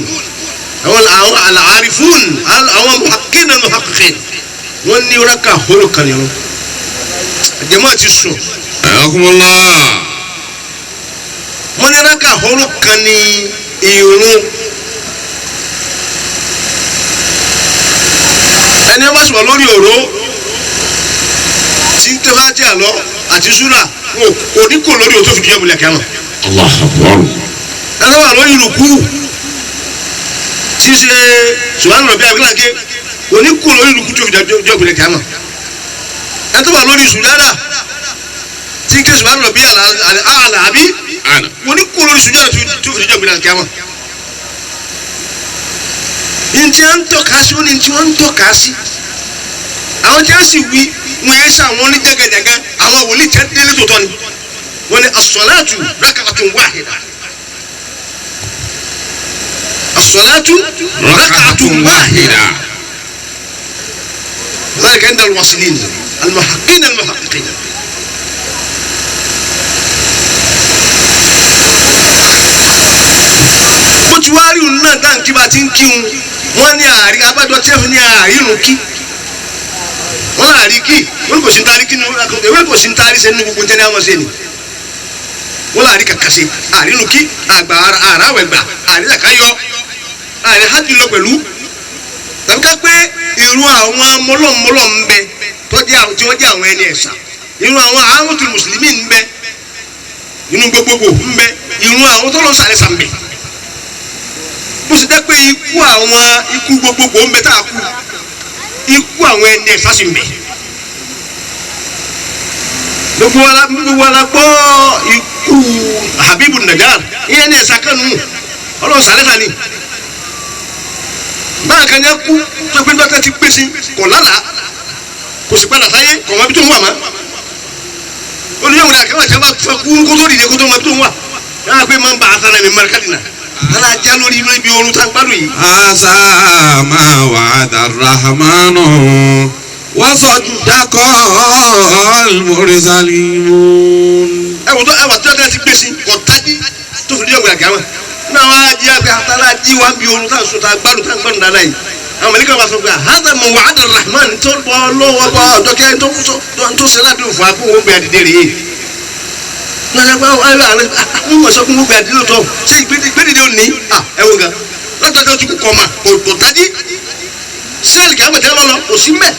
àwọn al'arifun àwọn muhaqqiqin al-muhaqqiqin wọ́n ní rákà hóró kan nínú jama ti sùn ayakumullah wọ́n ní rákà hóró kan ní ìrun ẹni wọ́n bá sọ̀rọ̀ lórí òró tí ń tẹ́fà jẹ́ àlọ́ àti súrà oníkò lórí òtó fìdí ọ̀bùlẹ̀ kẹ́mọ̀. Allahu Akbar. ẹ̀rọ wà lórí ìrùkú ṣíṣe ṣùgbọ́n ọ̀bí abíláńké oníkò lórí ìrùkú tó fìdí ọ̀bùlẹ̀ kẹ́mọ̀. ẹ̀rọ wà lórí sùjádà tí ń ké ṣùgbọ́n ọ̀bí àlà àbí oníkò lórí sùjádà tó fìdí ọ̀bùlẹ̀ kẹ́mọ̀. ntí à ń tọ́ka sí ó ní ntí wọ́n ń tọ́ka sí àwọn tí wọ́n sì wí wọ́n yẹ sá àwọn oníjàgàjàgà àwọn wòlíì tí wọ́n délé tó tọ́ ni wọ́n ní as-salatu rak'atun wahida as-salatu rak'atun wahida ذلك عند الواصلين المحققين bó ti wá rí òun náà dáǹkì bá ti ń kírun wọ́n ní àárí abájọ tí wọ́n ní àárírun kí wọ́n àrí kí wọ́n kò sí ń tarí kí ni ewé kò sí ń tarí sẹ́ni gbogbo jẹ́ ní àwọn sẹ́ni wọ́n láàrin kàkà sí àrínú kí àgbà àràwẹ̀ gbà àrínú àkáyọ àrínú hajj lọ pẹ̀lú tàbí ká pé irú àwọn mọ́lọ́mọ́lọ́ ń bẹ tí wọ́n jẹ́ àwọn ẹni ẹ̀sà irú àwọn àmọ́tò mùsùlùmí ń bẹ inú gbogbogbò ń bẹ irú àwọn tó lọ sàlẹ̀ sàmbẹ̀ bó ṣe jẹ́ pé ikú gbogbogbò ń bẹ tá a kú ikú àwọn ẹni ẹ̀sà sì ń bẹ gbogbo wa la gbọ́ ikú Habibu Najar ìyẹn ní ẹ̀sà kanu ọlọ́run sàlẹ̀ sàní báyà kan yẹn kú tó gbé dọ́tẹ́ ti gbé sí kọ̀ lálàá kò sì padà sáyé kọ̀ wọ́n bí tó ń wà má olùyẹ̀wò ni àkàwé àti àbá kú kótó dìde kótó wọ́n bí tó ń wà yàrá pé máa ń bá àtàrà mi marikadina ala já lórí ibi oorun tá n gbádùn yìí. asa ma wa'ada ar-rahmanu wa saddaqa al-mursalun. ẹ wò tó ti gbé sí kọ̀ tájí tó fi díẹ̀ wẹ̀ àgàmà náà wá jí àgbẹ̀ àtàlà jí wá bí oorun tá a sọ tá a gbádùn dáadáa yìí àwọn mẹlẹ́kà wá sọ pé hada ma wa'ada ar-rahman tó bọ́ lọ́wọ́ bọ́ ọ̀dọ́ kí ẹni tó ṣe ládùn fún akóhùn gbé àdìdé rèé lọ́sàgbà àwọn sọ fún gbé àdìdé lọ́tọ̀ ṣé ìgbédìde ò ní ẹ wò ga lọ́tọ̀ọ̀tọ̀ tí kò kọ́ ma kò tají sẹ́ẹ̀lì kí àmọ̀tẹ́ lọ́lọ́ kò sí mẹ́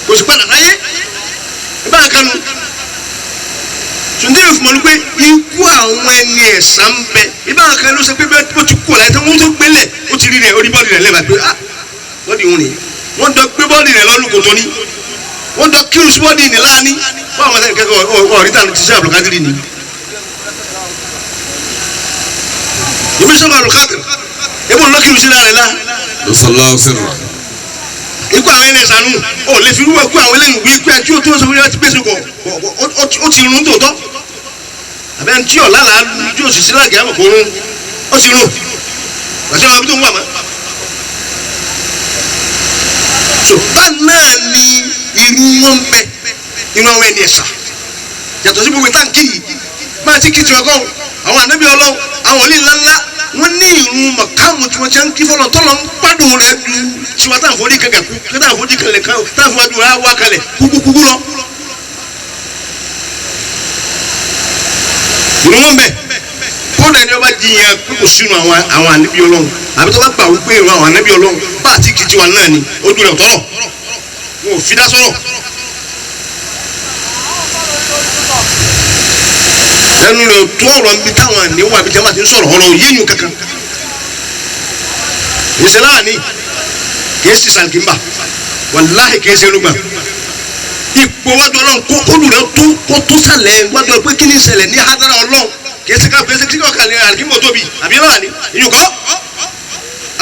kò sí padà sáyé ìbá kanu Sunday Uthmon pé ikú àwọn ẹni ẹ̀sán ń bẹ ibà kan ló sọ pé bẹ́ẹ̀ bó ti kú ọ̀la ẹ̀tọ́ wọ́n tó gbélé ó ti rí rẹ̀ orí bọ́ọ̀lì rẹ̀ lẹ́bàá pé bọ́ọ̀lì òun ni wọ́n dọ̀ gbé bọ́ọ̀lì rẹ̀ lọ́lù kòtò ni wọ́n dọ̀ kírun sí bọ́ọ̀lì ní láàánú wọ́n àwọn ọmọdé kẹ́kọ̀ọ́ ọ̀ríta ti ṣe àbùkádìrì ni. ìbí sọ́kọ̀ àbùkádìrì ebó ń lọ kírun sí láàrin lá. ikú àwọn ẹni ẹ̀sán nù ó lè fi rúwọ́ ikú àwọn eléyìí wí ikú ẹ̀ tí ó tó sọ fún yàrá ti gbèsè kọ̀ ó ti rún tòótọ́ àbẹ́ ntí ọ̀ lálàá tí o sì sí láàgì àmọ̀ kò rún ó sì rún àti àwọn abidjan wà mọ́. so báà náà ni irú wọn bẹ irú àwọn ẹni ẹ̀sà yàtọ̀ sí gbogbo táǹkì yìí máa ti kí tiwọn kọ́ àwọn ànábì Ọlọ́run àwọn olè ńláńlá wọn ní irun mọ̀kámù tí wọ́n ti ń kí fọlọ́ tọ́lọ́ ń gbádùn rẹ̀ ju tiwọn táwọn forí kankan kú táwọn forí kankan kan táwọn forí kankan wá kalẹ̀ kúkúkú lọ. ìrùmọ̀ mbẹ kódà ni ọba jiyàn pé kò sínú àwọn ànábì Ọlọ́run àbí tó bá gbà wípé ìrù àwọn ànábì Ọlọ́run bá àti kìtì wa náà ni ojú rẹ̀ tọrọ wọn ò fi dá sọ̀rọ̀ ẹnu rẹ̀ tó ọ̀rọ̀ níbi táwọn àníwò àbí jama ti ń sọ̀rọ̀ ọ̀rọ̀ yéèyàn kankan ìṣẹ̀lá ni kìí ṣe sànkìmbà wàláhì kìí ṣe rúgbà ipò wájú Ọlọ́run kódù rẹ̀ tó sàlẹ̀ wájú Ọlọ́run pé kí ni ìṣẹ̀lẹ̀ ní hadara Ọlọ́run kìí ṣe ká fẹsẹ̀ kí ọkàn lè àlùkìmbò tóbi àbí náà ni ìyókò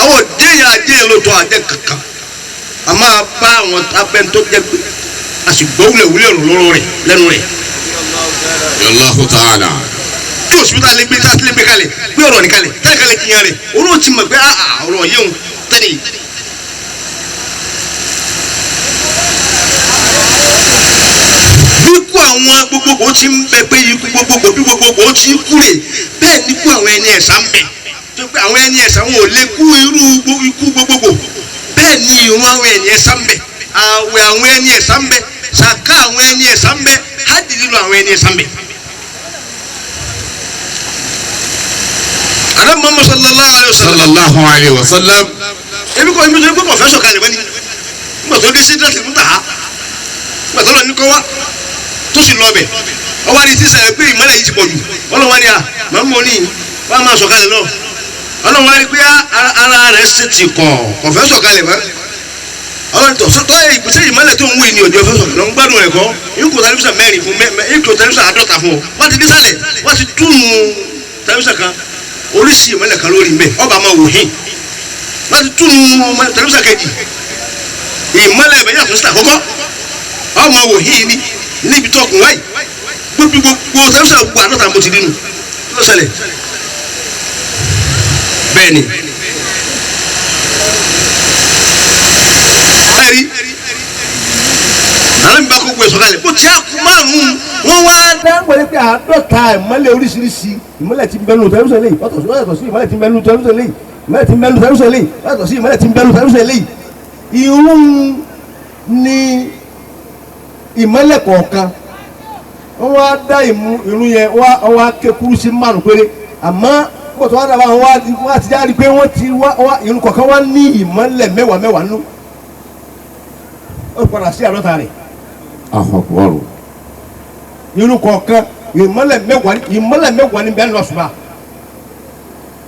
àwọn òjèyà àjẹyẹ ló tọ́ àjẹ kankan a máa bá àwọn abẹ́ni tó jẹ́ pé a sì gbọ́ wúlẹ̀ lọ́rọ̀ rẹ̀ lẹ́nu rẹ̀. Allahu ta'ala. tí o sì ta lè gbé kalẹ̀ gbé ọ̀rọ̀ ní kalẹ̀ tẹ́lẹ̀ kalẹ̀ kìyàn rẹ̀ olóò ti mọ̀ pé ọ̀rọ̀ yẹn tẹ́lẹ̀ yìí. bíkú àwọn gbogbogbò ti ń bẹ pé ikú gbogbogbò bí gbogbogbò ti ń kú rè bẹ́ẹ̀ ni kú àwọn ẹni ẹ̀sà ń bẹ tó pé àwọn ẹni ẹ̀sà wọn ò lè kú irú ikú gbogbogbò bẹ́ẹ̀ ni ìrun àwọn ẹni ẹ̀sà ń bẹ àwẹ̀ àwọn ẹni ẹ̀sà ń bẹ sàká àwọn ẹni ẹ̀sà ń bẹ hajj lílo àwọn ẹni ẹ̀sà ń bẹ. Ànábì Muhammad sallallahu alayhi wa sallam ebi kò ibi tó ń gbọ́ fẹ́ sọ̀kalẹ̀ wẹ́ni nígbà tó dé sí dẹ́sẹ̀ ń tà á nígbà tó lọ ní kọ́ wá tó sì lọ bẹ̀ ọwọ́ àti tí sẹ́yìn pé ìmọ̀lẹ̀ yìí ti pọ̀ jù ọlọ́wọ́ ni màmú ní wàá máa sọ̀kalẹ̀ náà ọlọ́wọ́ á rí pé ara rẹ̀ ṣe ti kọ̀ fẹ́ sọ̀kalẹ̀ mọ́ ọlọ́tọ̀ sọ́tọ́ ìpèsè ìmọ̀lẹ̀ tó ń wí ni òjò fẹ́ sọ̀kalẹ̀ lọ́n gbádùn rẹ̀ kọ́ ikú tẹlifíṣàn mẹ́rin fún ikú tẹlifíṣàn 50 fún ọ wọ́n ti dísàlẹ̀ wọ́n ti túnú tẹlifíṣàn kan oríṣi ìmọ̀lẹ̀ kan lórí mbẹ́ ọba máa wò hìn wọ́n ti túnú tẹlifíṣàn kejì ìmọ̀lẹ̀ ẹ̀bẹ̀ yàtọ̀ sí àkọ́kọ́ ọba máa wò hìn ní níbi tó ọkùn wáyì gbogbo tẹlifíṣàn gbogbo àdọ́ta mo ti dínú kí ló ṣẹlẹ̀ bẹ́ẹ̀ ni ẹ̀rí àwọn ìgbà kó gbé sọ̀kalẹ̀ bó ti á kú márùn-ún wọ́n wá dáńgbẹ̀rẹ́ pé àádọ́ta ìmọ̀lẹ̀ oríṣiríṣi ìmọ̀lẹ̀ ti bẹnu tẹlifíṣàn lẹ́yìn yàtọ̀ sí ìmọ̀lẹ̀ ti bẹnu tẹlifíṣàn lẹ́yìn ìmọ̀lẹ̀ ti bẹnu tẹlifíṣàn lẹ́yìn yàtọ̀ sí ìmọ̀lẹ̀ ti bẹnu tẹlifíṣàn lẹ́yìn ìrun ni ìmọ̀lẹ̀ kọ̀ọ̀kan wọ́n wá dá irun yẹn wọ́n wá kékeré sí márùn péré àmọ́ bó tó wá dábàá wọ́n á ti jáde pé wọ́n ti wá irun kọ̀ọ̀kan wá ní ìmọ́lẹ̀ mẹ́wàá nínú ó padà sí àlọ́ta rẹ̀. Àhọ̀pọ̀rọ̀. irun kọ̀ọ̀kan ìmọ́lẹ̀ mẹ́wàá ní bẹ́ẹ̀ ní ọ̀ṣùbà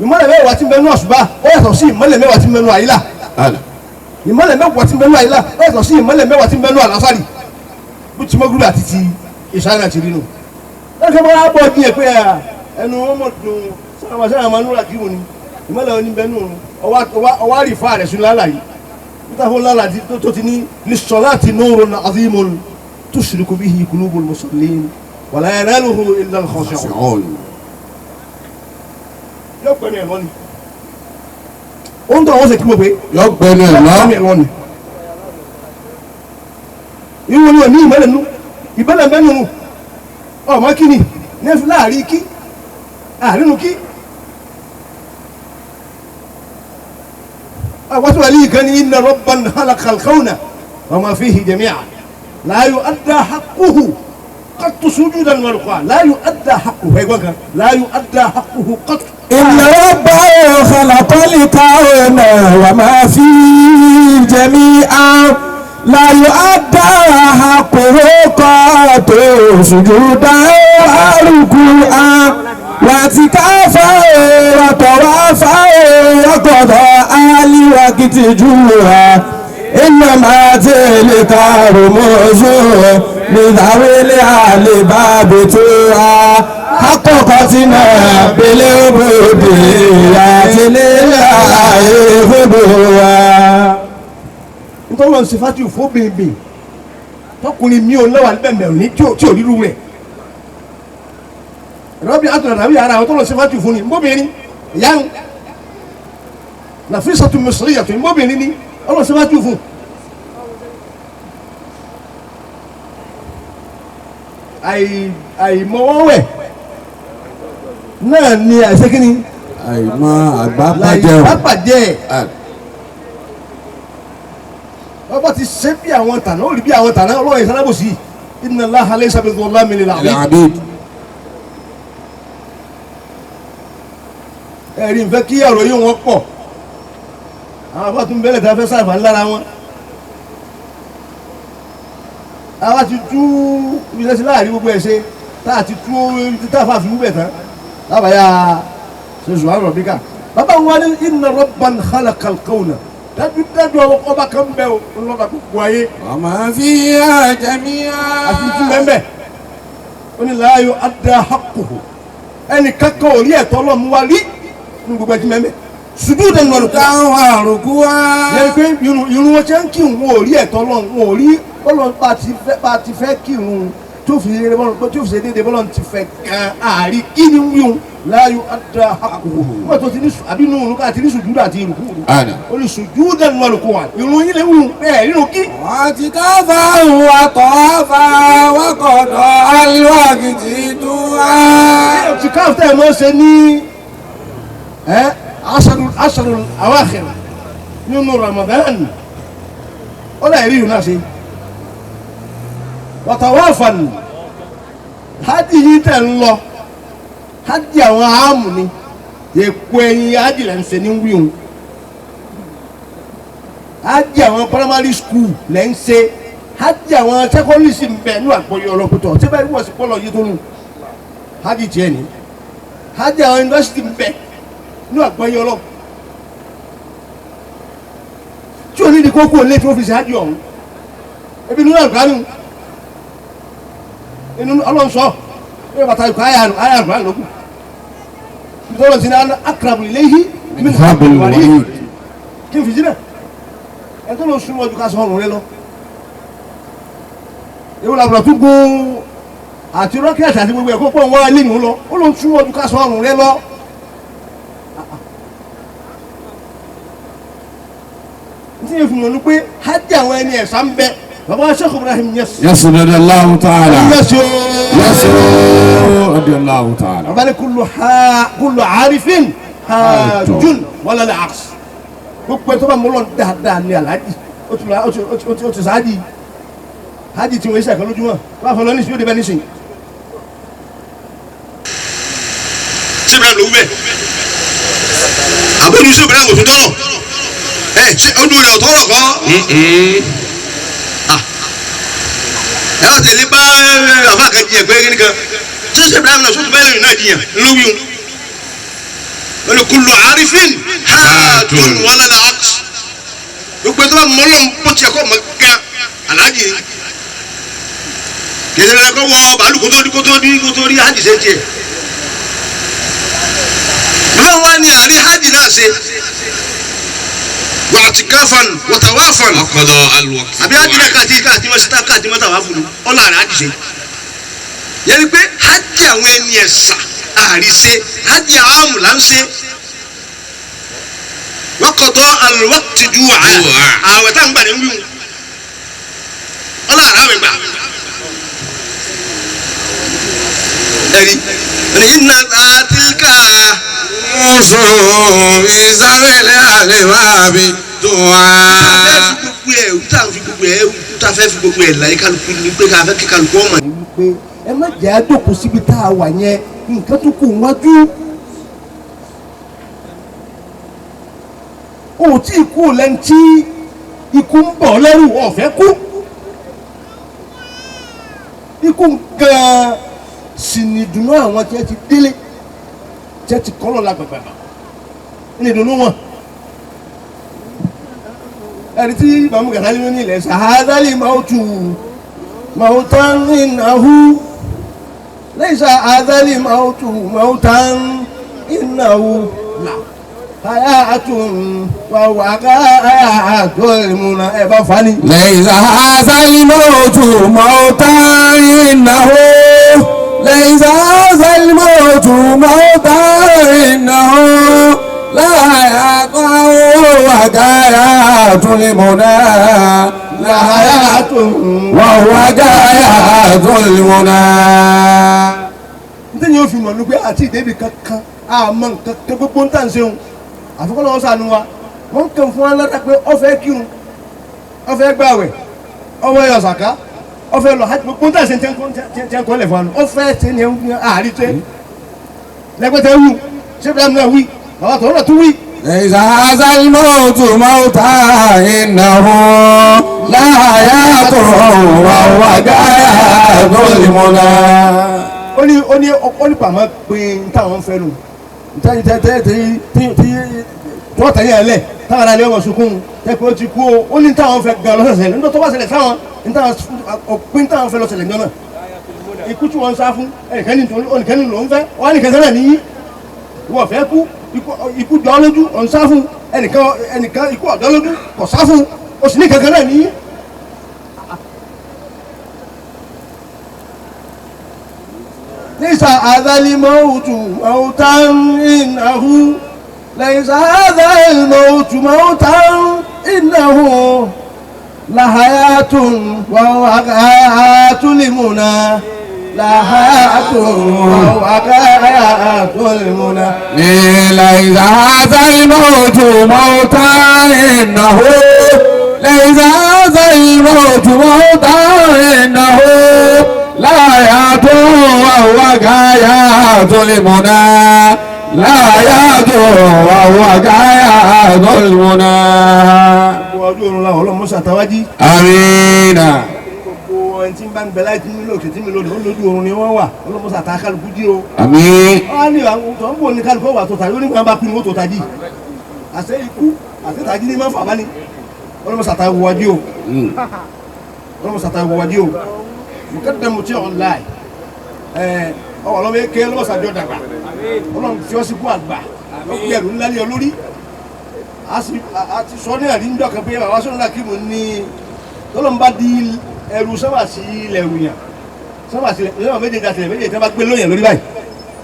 ìmọ́lẹ̀ mẹ́wàá tí bẹ́ẹ̀ ní ọ̀ṣùbà ó yàtọ̀ sí ìmọ́lẹ̀ mẹ́wàá tí bẹ́ẹ̀ ní àyílà ìmọ́lẹ̀ mẹ́wàá tí bẹ́ẹ̀ ní àyílà ó yàtọ̀ sí ìmọ́lẹ̀ mẹ́wàá tí bẹ́ẹ̀ ní àlásàrì bó ti mọ́gúrú àti ti ìṣáná ti rí nù. lọ́sẹ̀ bọ́ wá bọ̀ díẹ̀ pé ẹnu wọn mọ̀ dùn sọ́nà máa núra kí wọn ni ìmọ́lẹ̀ wọn ní bẹ́ẹ̀ nù ọwá rí fa rẹ̀ sún lálà yìí níta fún lálà tó ti ní lis-salati nurun azimun tushriku bihi qulubul musallin wa la yanaluhu illa al-khashi'un. yóò pẹ́ ní ẹ̀rọ ni ó ń tọ́ àwọn ṣe kí mo pé Yọ gbẹ́nu ẹ̀ lọ. irú ni òní ìmọ̀lẹ̀ nù ìbẹ̀lẹ̀ mẹ́nu nù ọmọ kíni nẹ́fì láàrin kí àrínú kí àwọn wàlí yìí kan ní inna rabban khalaqa al-kawna wa ma fihi jami'an la yu'adda haqquhu qattu sujudan wa ruku'an la yu'adda haqquhu ẹ̀gbọ́n kan la yu'adda haqquhu qattu. إن ربه خلق الكون وما فيه جميعا لا يؤدى حقه قط سجودا وركوعا واعتكافا وطوافا وقضاء لوقت جوعا إنما تلك رموز لذوي الألباب توعا حققتنا بالعبوديات لله خضوعا. nítorí wọn ṣe fati fún bèbè tọkùnrin mi ò lọ́wọ́ àlùbẹ̀mẹ̀ ní tí ò ríru rẹ̀ rọ́bì àtúnà tàbí ara àwọn tó lọ ṣe fati fún ni mbóbìnrin ìyá ń Nafisatu Misriyatu mbóbìnrin ni ọlọ́ ṣe fati fún. àìmọ̀wọ́wẹ̀ náà ni àìsèkínni. Àìmọ̀ àgbábàjẹ́ o. àgbábàjẹ́ ọba ti ṣe bí àwọn tànà ó rí bí àwọn tànà ọlọ́run ìsalábòsí inna Allaha laysa bi-dhallamin lil-'abid. ẹ̀rí nfẹ́ kí ọ̀rọ̀ yìí wọ́n pọ̀ àwọn afọ́ tún bẹ́lẹ̀ tí a fẹ́ sáfà ńlára wọn. àwa ti tú ìṣẹ́sí láàrin gbogbo ẹ̀ ṣe tá a ti tú títà fàfi wúbẹ̀ tán lábàáyá ṣe ṣùgbọ́n rọ̀bíkà bàbá wa ní inna rabban khalaqa al-kawna dájúdájú ọba kan bẹ o lọ́dà gbogbo ayé. Ọmọ fi àjẹmíyá. àti tún bẹ́ẹ̀ ó ní la yu'adda haqquhu ẹnì kankan ò rí ẹ̀tọ́ ọlọ́mú wa rí ní gbogbo ẹtí mẹ́mẹ́ sujudan wa ruku'an. Táwọn àrùkú wá. yẹn pé irun wọn ṣe ń kí wọn ò rí ẹ̀tọ́ ọlọ́run wọn ò rí ọlọ́run bá ti fẹ́ kí irun tó fi ṣe déédéé bọ́lọ́run ti fẹ́ gan àárí kí ni wíwọ́n la yu'adda haqquhu wọ́n tó ti ní àbínú òun àti ní sùjúdà àti ìrùkú ó ní sujudan wa ruku'an irun yín lè wù bẹ́ẹ̀ nínú kí. Wọ́n ti káfà wà tọ́fà wọ́n kọ̀dọ̀ alúwàgìtì tó wá. ti káfà tẹ̀ mọ́ ṣe ní asharul awakhir nínú Ramadan ó lè rí ìrìn náà ṣe. wàtàwáfàn hajj yìí tẹ̀ ń lọ hajj àwọn àmù ni èpo ẹyin hajj lẹ́ ń ṣe ní wíwọ̀n hajj àwọn primary school lẹ́ ń ṣe hajj àwọn secondary sì ń bẹ ní àpòyọ ọlọ́pùtọ̀ tí bẹ́ẹ̀ wọ́n sì pọ́ lọ yé tó nù hajj tiẹ̀ ní hajj àwọn university ń bẹ ní àpòyọ ọlọ́pùtọ̀ tí o ní di kókó lé tí wọ́n fi ṣe hajj ọ̀hún ebi nínú àgbánu inú ọlọ́run sọ ẹ bàtà ìkọ ayé àgbà lókù nítorí ti ní akrabu ilayhi min hablil warid kí n fi síbẹ̀ ẹ tó lọ súnmọ́ ojú ká sọ ọrùn rẹ lọ ewu làbùrọ̀ tó gún àti rọ́kẹ́tì àti gbogbo ẹ̀kọ́ pọ̀ ń wá ilé ìmú lọ ó lọ súnmọ́ ojú ká sọ ọrùn rẹ lọ. ní ti yẹ fún mi ní pé hajj àwọn ẹni ẹ̀sán ń bẹ. baba Sheikh Ibrahim Yasu radiyallahu ta'ala. Yasu radiyallahu ta'ala. baba ni kullu arifin hajjun wala al-aks gbogbo ẹ̀ tó bá mọ́ lọ dáadáa ní aláàjì ó ti sáájì hajj tí wọ́n ṣe àkàn lójúmọ́ wọ́n á fọ́ lọ ní ìṣúwèé débẹ̀ nísìnyí ṣé Ibrahim ló wú bẹ́ẹ̀ àbójú ṣé Ibrahim òfin tọrọ ṣé ojú rẹ̀ ò tọrọ kọ́ ẹ wá tẹ̀lé bá àfa àkàjì ẹ̀gbẹ́ kí nìkan ṣé Ibrahim náà sọ́tún bẹ́ẹ̀ lẹ́yìn náà jiyàn lówí wọn ni kullu arifin haatun wala al-aqs gbogbo ẹni tó bá mọ Ọlọ́run bó tiẹ̀ kọ́ mọ gán aláàjì kìnìún ẹ̀kọ́ wọ bàálù kótó rí hajj ṣe tiẹ̀ ìwọ́n wá ní àrí hajj náà ṣe wàtíkáfàn wàtàwáfàn ọkọdọ alùwà àbí hajj náà káàtì mọ́sítà káàtì mọ́tàwáfù ni ọ̀là àrí hajj ṣe yẹn ni pé hajj àwọn ẹni ẹ̀sà àríṣe hajj àwọn àmùlà ń ṣe wọ́kọ̀tọ̀ alùwàtì ju àwẹ̀ tá à ń gbà ní wíwù ọ̀là àrà mi gbà ẹ̀rí ẹ̀rí iná àtìlíkà mọ̀sọ̀ ìsàwẹ̀lẹ̀ àlèwàbí tó wá. tá a fẹ́ fi gbogbo ẹ̀ láyé kálukú ni pé ká fẹ́ kí kálukú ọmọ. pé ẹ má jẹ́ àjòkó síbi tá a wà yẹn nǹkan tó kù wájú. o tí ì kú lẹ́ni tí ikú ń bọ̀ lẹ́rù ọ̀fẹ́ kú. ikú gan-an sì ní ìdùnnú àwọn tí ẹ ti délé tí ẹ ti kọ́ lọ́la gbàgbà ní ìdùnnú wọn. ẹni tí mamu gàdálí ló ní ilẹ̀ sàhádálì mautan innahu laysa àdálì mautan innahu là hayatun wa hayatun múna ẹ bá fani. laysa àdálì mautan innahu laysa àdálì mautan innahu láyà tó wàgáyà tó lè mọ̀nà láyà tó wàgáyà tó lè mọ̀nà. nítorí yóò fi mọ̀ ní pé àti ìdébì kankan àmọ́ nǹkan gbogbo ń tàn ṣeun àfikún lọ́wọ́ sànú wa wọ́n kàn fún wa lọ́dà pé ó fẹ́ kírun ó fẹ́ gbààwẹ̀ ó fẹ́ yọ sàká ó fẹ́ lọ hajj gbogbo ń tàn ṣe ń tẹ́ ń kọ́ lẹ̀ fún wa ó fẹ́ ṣe ní àárí tẹ́ lẹ́gbẹ̀tẹ̀ wù ṣé bí wọ́n wí àwọn tó ń lọ tún wí. ليس هذا الموت موتا إنه لا حياة وهو غاية المنى. ó ní pàmò pé táwọn fẹ́ lò wọ́n tẹ̀lé ẹ̀ lẹ̀ táwọn alẹ́ ọmọ sunkún tẹ́kọ̀ ó ti kú ó ní táwọn fẹ́ gan lọ́sẹ̀sẹ̀ nígbà tó bá ṣẹlẹ̀ sáwọn òpin táwọn fẹ́ lọ́sẹ̀lẹ̀ gan náà ikú tí wọ́n ń sá fún ẹnìkẹ́ni ló ń fẹ́ wọ́n á nìkan sẹ́lẹ̀ níyí wọ́n fẹ́ kú ikú jọ lójú ọ̀n sá fún ẹnìkan ikú ọ̀dọ́ lójú kò sá fún o sì ní kankan náà níyí. ليس هذا الموت موتا إنه ليس هذا الموت موتا إنه لحياة وهو حياة لمنى لحياة وهو حياة لمنى. ليس هذا الموت موتا إنه ليس هذا الموت موتا إنه لا يدعو وهو غاية المنى لا يدعو وهو غاية المنى. آمين. ẹni tí ń bá ń bẹ láì tí mi lòkè tí mi lòdì ó lójú oorun ni wọ́n wà ọlọ́mọsà tá a kálukú dí o. àmín. wọ́n á ní àwọn tó ń bò ní kálukú wà tó tàbí ó ní kí wọ́n bá kú ni wọ́n tó tají àṣẹ ikú àti tají ní máa fà bá ní ọlọ́mọsà tá a wọ wájú o ọlọ́mọsà tá a wọ wájú o mùkẹ́tẹ̀ mu tí ọ̀ láì ọlọ́mọ eke ọlọ́mọsà jọ dàgbà ọlọ́mọ fi ọ́ sí kú àgbà ọkùnrin ẹ̀rù ńlá ní olórí àti sọ ní àríńdọ̀ kan pé bàbá sọ́nà Nooahkeem ní tọ́lọ́mùbá di ẹrù sábà sí ilẹ̀ ìròyìn sábà sí ilẹ̀ méjèèjì àti ilẹ̀ méjèèjì tí wọ́n bá gbé lóyìn lórí báyìí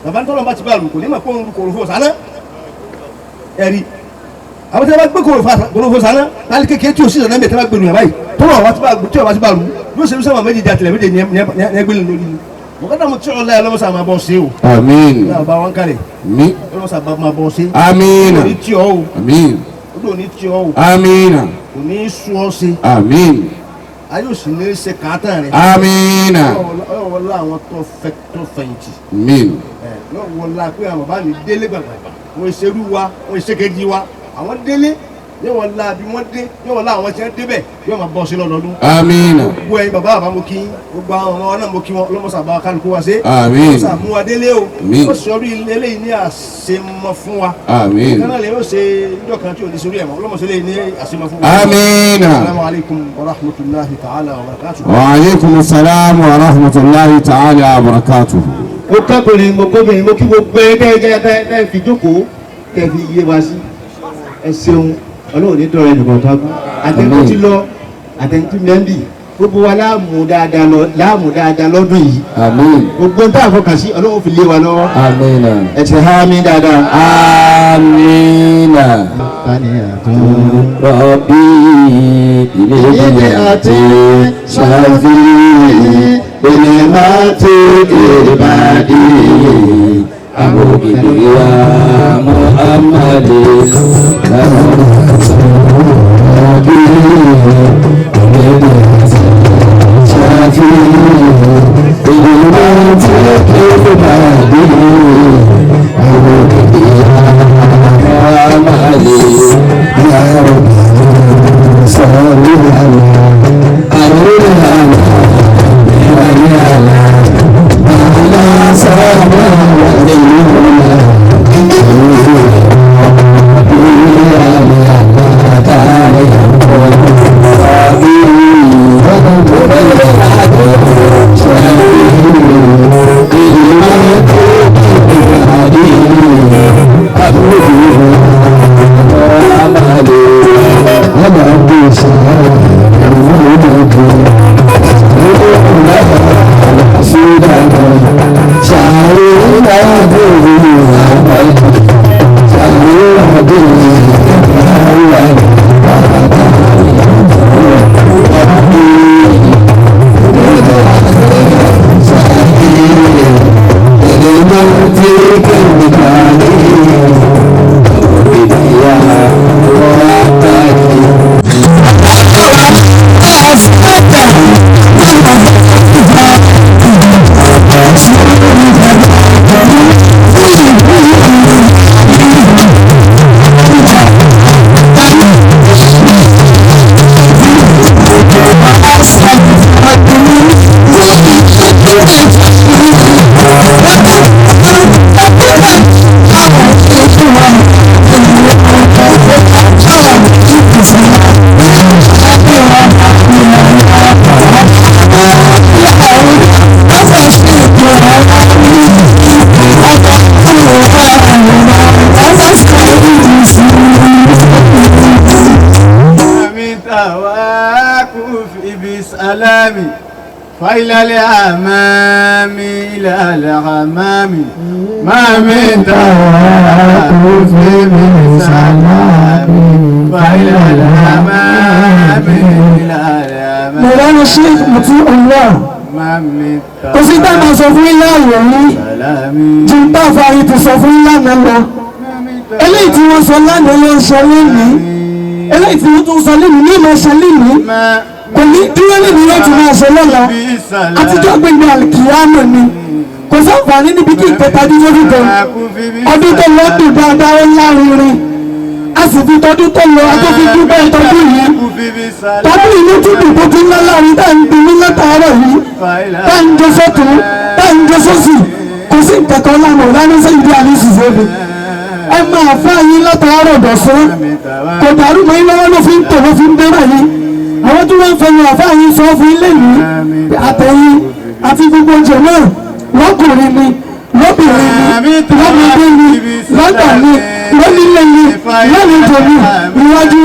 bàbá ń tọ́lọ́ bá ti bá lù kò ní mà kó ń kòròfò sáná ẹ̀rí àwọn tí wọ́n bá gbé kòròfò sáná láti kékeré tí o sì sọ̀rọ̀ nẹ́ẹ̀mẹ̀ tí wọ́n bá gbé lóyìn báyìí tọ́lọ́ wọ́n tí wọ́n bá ti bá lù yóò ṣe sábà méjèèjì àti ilẹ̀ méjèèjì ní ẹgbẹ́ lórí ni mọ̀kádà mo tí ọ̀ láyà lọ́mọ́sà máa bọ̀ ṣe o. àmín. bá wọn kálẹ̀ lọ́mọ́sà máa bọ̀ ṣe. àmín. ó ní tí ọ́ o. àmín. ó ní tí ọ́ o. àmín. kò ní sú ọ́ ṣe. àmín. ayé òsì ní ṣe kàátà rẹ̀. Amina. ọlọ́run wọlé àwọn tó fẹ̀yìntì. Amin. ọlọ́run wọlé pé àwọn bàbá mi délé gbàgbàgbà wọn ìṣerú wa wọn ìṣèkejì wa àwọn délé yóò wọ́n la bí wọ́n dé yóò wọ́n la àwọn tí wọ́n débẹ̀ yóò máa bọ́ sí lọ́dọọdún. Amina. gbogbo ẹ̀yin bàbá bàbá mo kí gbogbo àwọn ọmọ náà mo kí wọn lọ́mọ́sà bá kálukú wa ṣe. Àmín. lọ́mọ́sà mú wa délé o. Àmín. ó sọrí eléyìí ní àṣemọ fún wa. Àmín. ìkànnà lè yóò ṣe ìjọ kan tí ò ní sórí ẹ̀ mọ́ lọ́mọ́sà eléyìí ní àṣemọ fún wa. Amina. Assalamu alaikum wa rahmatullahi ta'ala wa barakatuh. Wa alaikum assalam wa rahmatullahi ta'ala wa barakatuh. Mo kábìnrin mo kóbìnrin mo kí gbogbo ẹ fi jókòó kẹ́ fi yé wa sí ẹ ṣeun Ọlọ́run ní dọ̀rọ̀ ẹnìkan tó kú àtẹ̀kọ́ ti lọ àtẹ̀kọ́ mẹ́ndì gbogbo wa láàmú dáadáa lọ́dún yìí. Àmín. Gbogbo tá a fọkàn sí Ọlọ́run fi lé wa lọ́wọ́. Àmín. ẹ ti há mi dáadáa. Àmín. Rabbi ilayhi ati shafi bilimati ibadi abukiya Muhammadi Rabbi shafi bilimati ibadi الأمام فإلى الأمام إلى الغمام ما من توقف من سلام فإلى الأمام إلى الأمام. مولانا الشيخ مطيع الله ما من kò sí tá a máa sọ fún ilé àwọ̀ yìí ju bá àfààní ti sọ fún lánàá lọ eléyìí tí wọ́n sọ lánàá ló ń sọ lónìí eléyìí tí wọ́n tún sọ lónìí ní ìmọ̀ ṣe lónìí kò ní dúró lónìí láti máa ṣe lọ́la àtijọ́ gbẹ̀gbẹ̀ àlùkìyámà ni kò sáǹfààní níbi kí ìkẹta dín lórí gan ọdún tó lọ dùn dáadáa ó lárinrin a sì fi tọdún tó lọ àtọ́fi dúpẹ́ tọdún yìí tọdún yìí ló tún dùn tó tún ńlá láàrin tá à ń dun ní látàárọ̀ yìí tá à ń jẹ sọ́tún tá à ń jẹ sọ́sì kò sí ìkẹ̀kọ́ lánàá lánàá sẹ́yìn bí alẹ́ sì sẹ́bi ẹ máa fẹ́ yín látàárọ̀ dọ̀sán kò dàrú mọ́ yín lọ́wọ́ ló fi ń tò ló fi ń dé báyìí àwọn tí wọ́n ń fẹnu àfẹ́ yín sọ fún ilé yìí àtẹ̀yìn àti gbogbo jẹ̀ náà lọ́kùnrin ni lóbìnrin ni lọ́mọdé ni lọ́gbà ni lónílé ni lálejò ni iwájú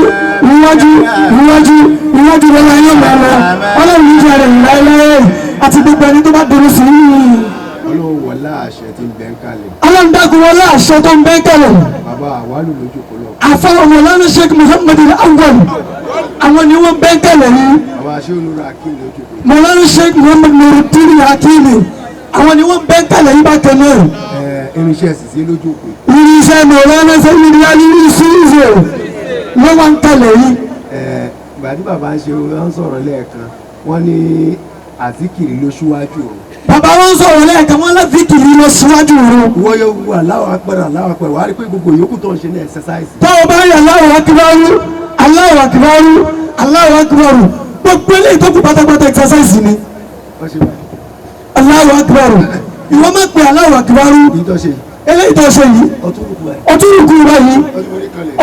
iwájú iwájú iwájú lọ́la yóò máa lọ ọlọ́run níjà rẹ̀ láéláé àti gbogbo ẹni tó bá dúró sí i. ọlọ́run wọlé àṣẹ tí ń bẹ ń kalẹ̀. ọlọ́run dákun wọlé àṣẹ tó ń bẹ ń kalẹ̀. bàbá àwálù lójú kò lọ. àfa Mawlana Sheik Muhammad al-Awwal àwọn ni wọ́n bẹ ń kalẹ̀ yìí. bàbá aṣẹ́ olórí akéwì lójú kò lọ. Mawlana Sheik Muhammad Nuruddin Hakimi àwọn ni wọ́n bẹ ń kalẹ̀ yìí bákan náà. irinṣẹ́ ṣiṣẹ́ lójú kò. irinṣẹ́ Mawlana sẹ́yìn ní alírí síríṣẹ́ ló wá ń kalẹ̀ yìí. ìgbà tí bàbá ń ṣe wọn sọ̀rọ̀ lẹ́ẹ̀kan wọ́n ní àzíkìrì ló ṣíwájú o. bàbá wọn sọ̀rọ̀ lẹ́ẹ̀kan wọn lọ zikiri lọ síwájú o. wọ́n yóò wú Allahu Akbar wàá rí pé gbogbo yòókù tó ń ṣe ní exercise. tó o bá rí Allahu Akbar Allahu Akbar Allahu Akbar gbogbo eléyìí tó kù pátápátá exercise ni. Allahu Akbar ìwọ má pe Allahu Akbar eléyìí tó ṣe yìí ọtún rúkú báyìí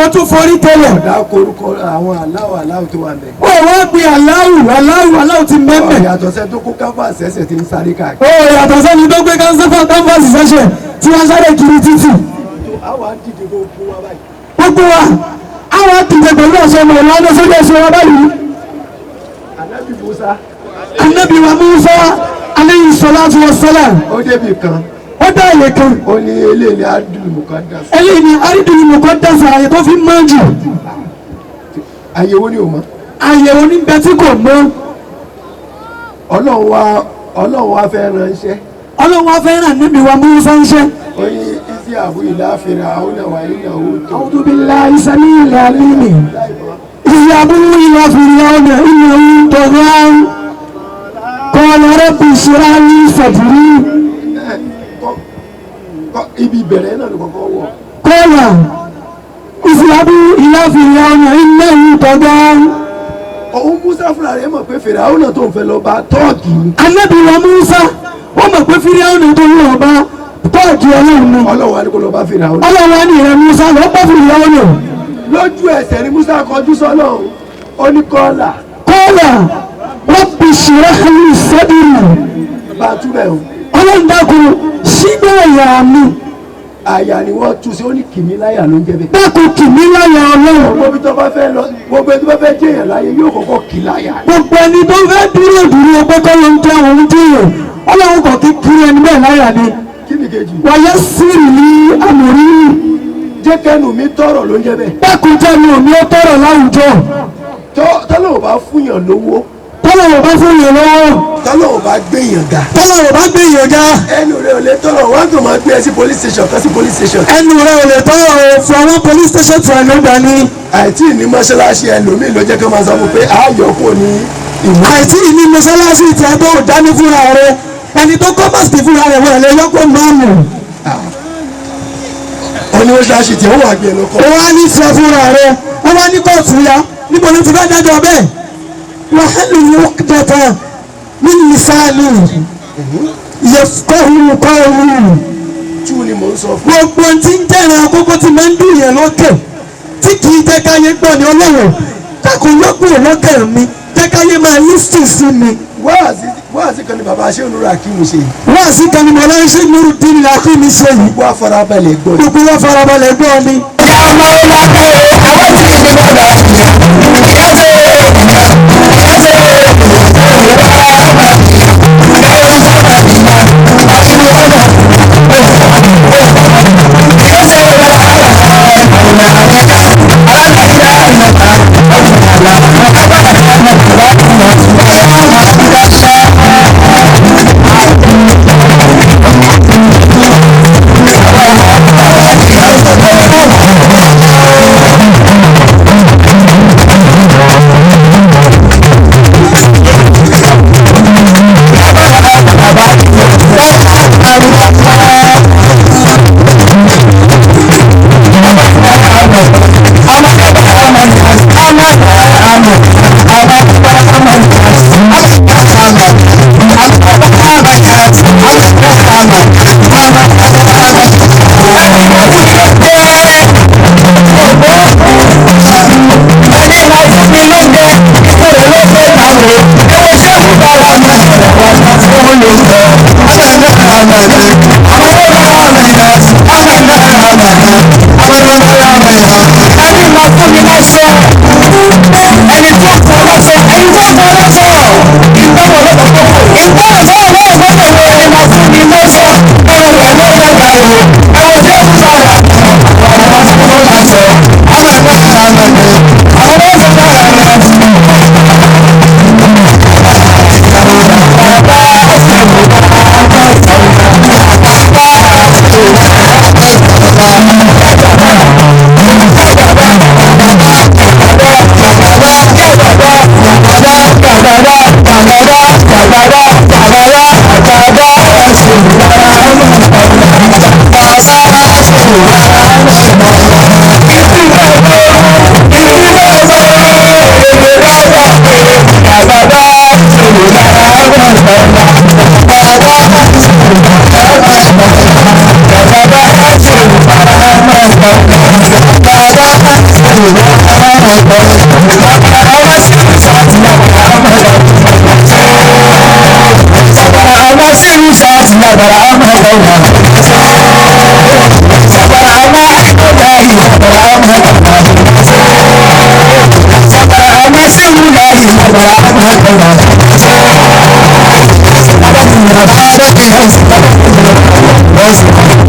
ọtún forí tẹ́lẹ̀. ọ̀dà korúkọ àwọn aláwọ̀ tó wà mẹ́. ó wá pe aláwọ̀ ti mẹ́mẹ́. yàtọ̀ sẹ́ni tó kó káfáàsì ẹsẹ̀ tí ń sáré káàkiri. ó yàtọ̀ sẹ́ni tó gbé káfáàsì sẹ́sẹ̀ tí wọ́n sáré kiri títì. àwa dìde gbogbo wa báyìí. gbogbo wa àwa dìde pẹ̀lú ọ̀sẹ̀ ọmọ ìlànà sójú ẹ̀sẹ̀ wa báyìí. Ànábì wa Musa alayhi salatu wa salam. ó débi kan. ó dá àyè kan. ó ní eléyìí ni Ardul Muqaddas. eléyìí ni Ardul Muqaddas àyè tó fi mọ́ jù. àyẹ̀wò ni ò mọ́. àyẹ̀wò ní bẹ́ẹ̀ tí kò mọ́. Ọlọ́run wa fẹ́ ránṣẹ́. Ọlọ́run wa fẹ́ ràn Ànábì wa Musa ránṣẹ́. ó ní idhhabu ila Fir'auna wa innahu tagha. A'udhu billahi samil alim. idhhabu ila Fir'auna innahu tagha. qala rabbi shrah li sadri. ibi ìbẹ̀rẹ̀ náà ló kọ́kọ́ wọ̀. qala idhhabu ila Fir'auna innahu tagha. òun Musa fúnra rẹ̀ mọ̀ pé Fir'auna tó ń fẹ́ lọ bá tọ́ọ̀gì ni. Ànábì wa Musa wọ́n mọ̀ pé Fir'auna tó ń lọ bá tọ́ọ̀gì Ọlọ́run ni. Ọlọ́run wa ni kò lọ bá Fir'auna. Ọlọ́run wa ni ìrẹ̀ Musa lọ bá Fir'auna. lójú ẹsẹ̀ ni Musa kọjú sọ́lọ́run ó ní kọ́là. qala rabbi shrah li sadri. bá a túbẹ̀ o. Ọlọ́run dákun sígbà àyà mi. àyà ni wọ́n tú sí ó ní kìmí láyà ló ń jẹ́ bẹ́ẹ̀. dákun kìmí láyà Ọlọ́run. gbogbo ibi tó bá fẹ́ lọ gbogbo ẹni tó bá fẹ́ jẹ́yàn láyé yóò kọ́kọ́ kì láyà. gbogbo ẹni tó fẹ́ dúró pé kọ́ ló ń tẹ́ àwọn ohun tí yàn Ọlọ́run kò kí kiri ẹni bẹ́ẹ̀ láyà ni. kí ni kejì. wàyẹ sírì ní àmọ̀rí. jẹ́ kẹ́nu mi tọrọ ló ń jẹ́ bẹ́ẹ̀. dákun jẹ́nu mi ó tọrọ láwùjọ. tọ́lọ̀ ò bá fúnyàn lówó. tọ́lọ̀ ò bá fúnyàn lọ́wọ́. tọ́lọ̀ ò bá gbéyàn ga. tọ́lọ̀ ò bá gbéyàn ga. ẹnu rẹ ò lè tọrọ wọn kò máa gbé ẹ sí police station kan sí police station. ẹnu rẹ ò lè tọrọ o fún àwọn police station tí a ló gbà ní. àìtí ní mọ́ṣáláṣí ẹlòmíì ló jẹ́ kí wọ́n máa sọ fún pé ààyò kò ní ìmú. àìtí ní mọ́ṣáláṣí tí a tó dání fúnra rẹ ẹni tó kọ́ mọ́sítì fúnra rẹ wọ́n lè yọkọ̀ máàmù. onímọ̀ṣáláṣí tí wọ́n wà gbé lóko. ó wá ní sọ fúnra rẹ wọ́n wá ní kóòtù ya níbo ló ti fẹ́ dájọ́ bẹ́ẹ̀. wàhálù yóò dẹ̀ta ní mísàlì yẹfukọ́hù kọ́hù. tú ni mò ń sọ fún. gbogbo tí ń jẹ́ràn àkókò tí máa ń dùn yẹn lókè tí kì í jẹ́ káyé gbọ́ ní Ọlọ́run dákun yọkùn lókè mi jẹ́ káyé máa lísìn sí mi. wáàsí kan ni bàbá ṣé Nooahkeem ṣe yìí. wáàsí kan ni bàbá ṣé Nooahkeem ṣe yìí. gbogbo afarabalẹ̀ gbọ́ ni. gbogbo afarabalẹ̀ gbọ́ ni.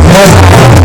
Yes.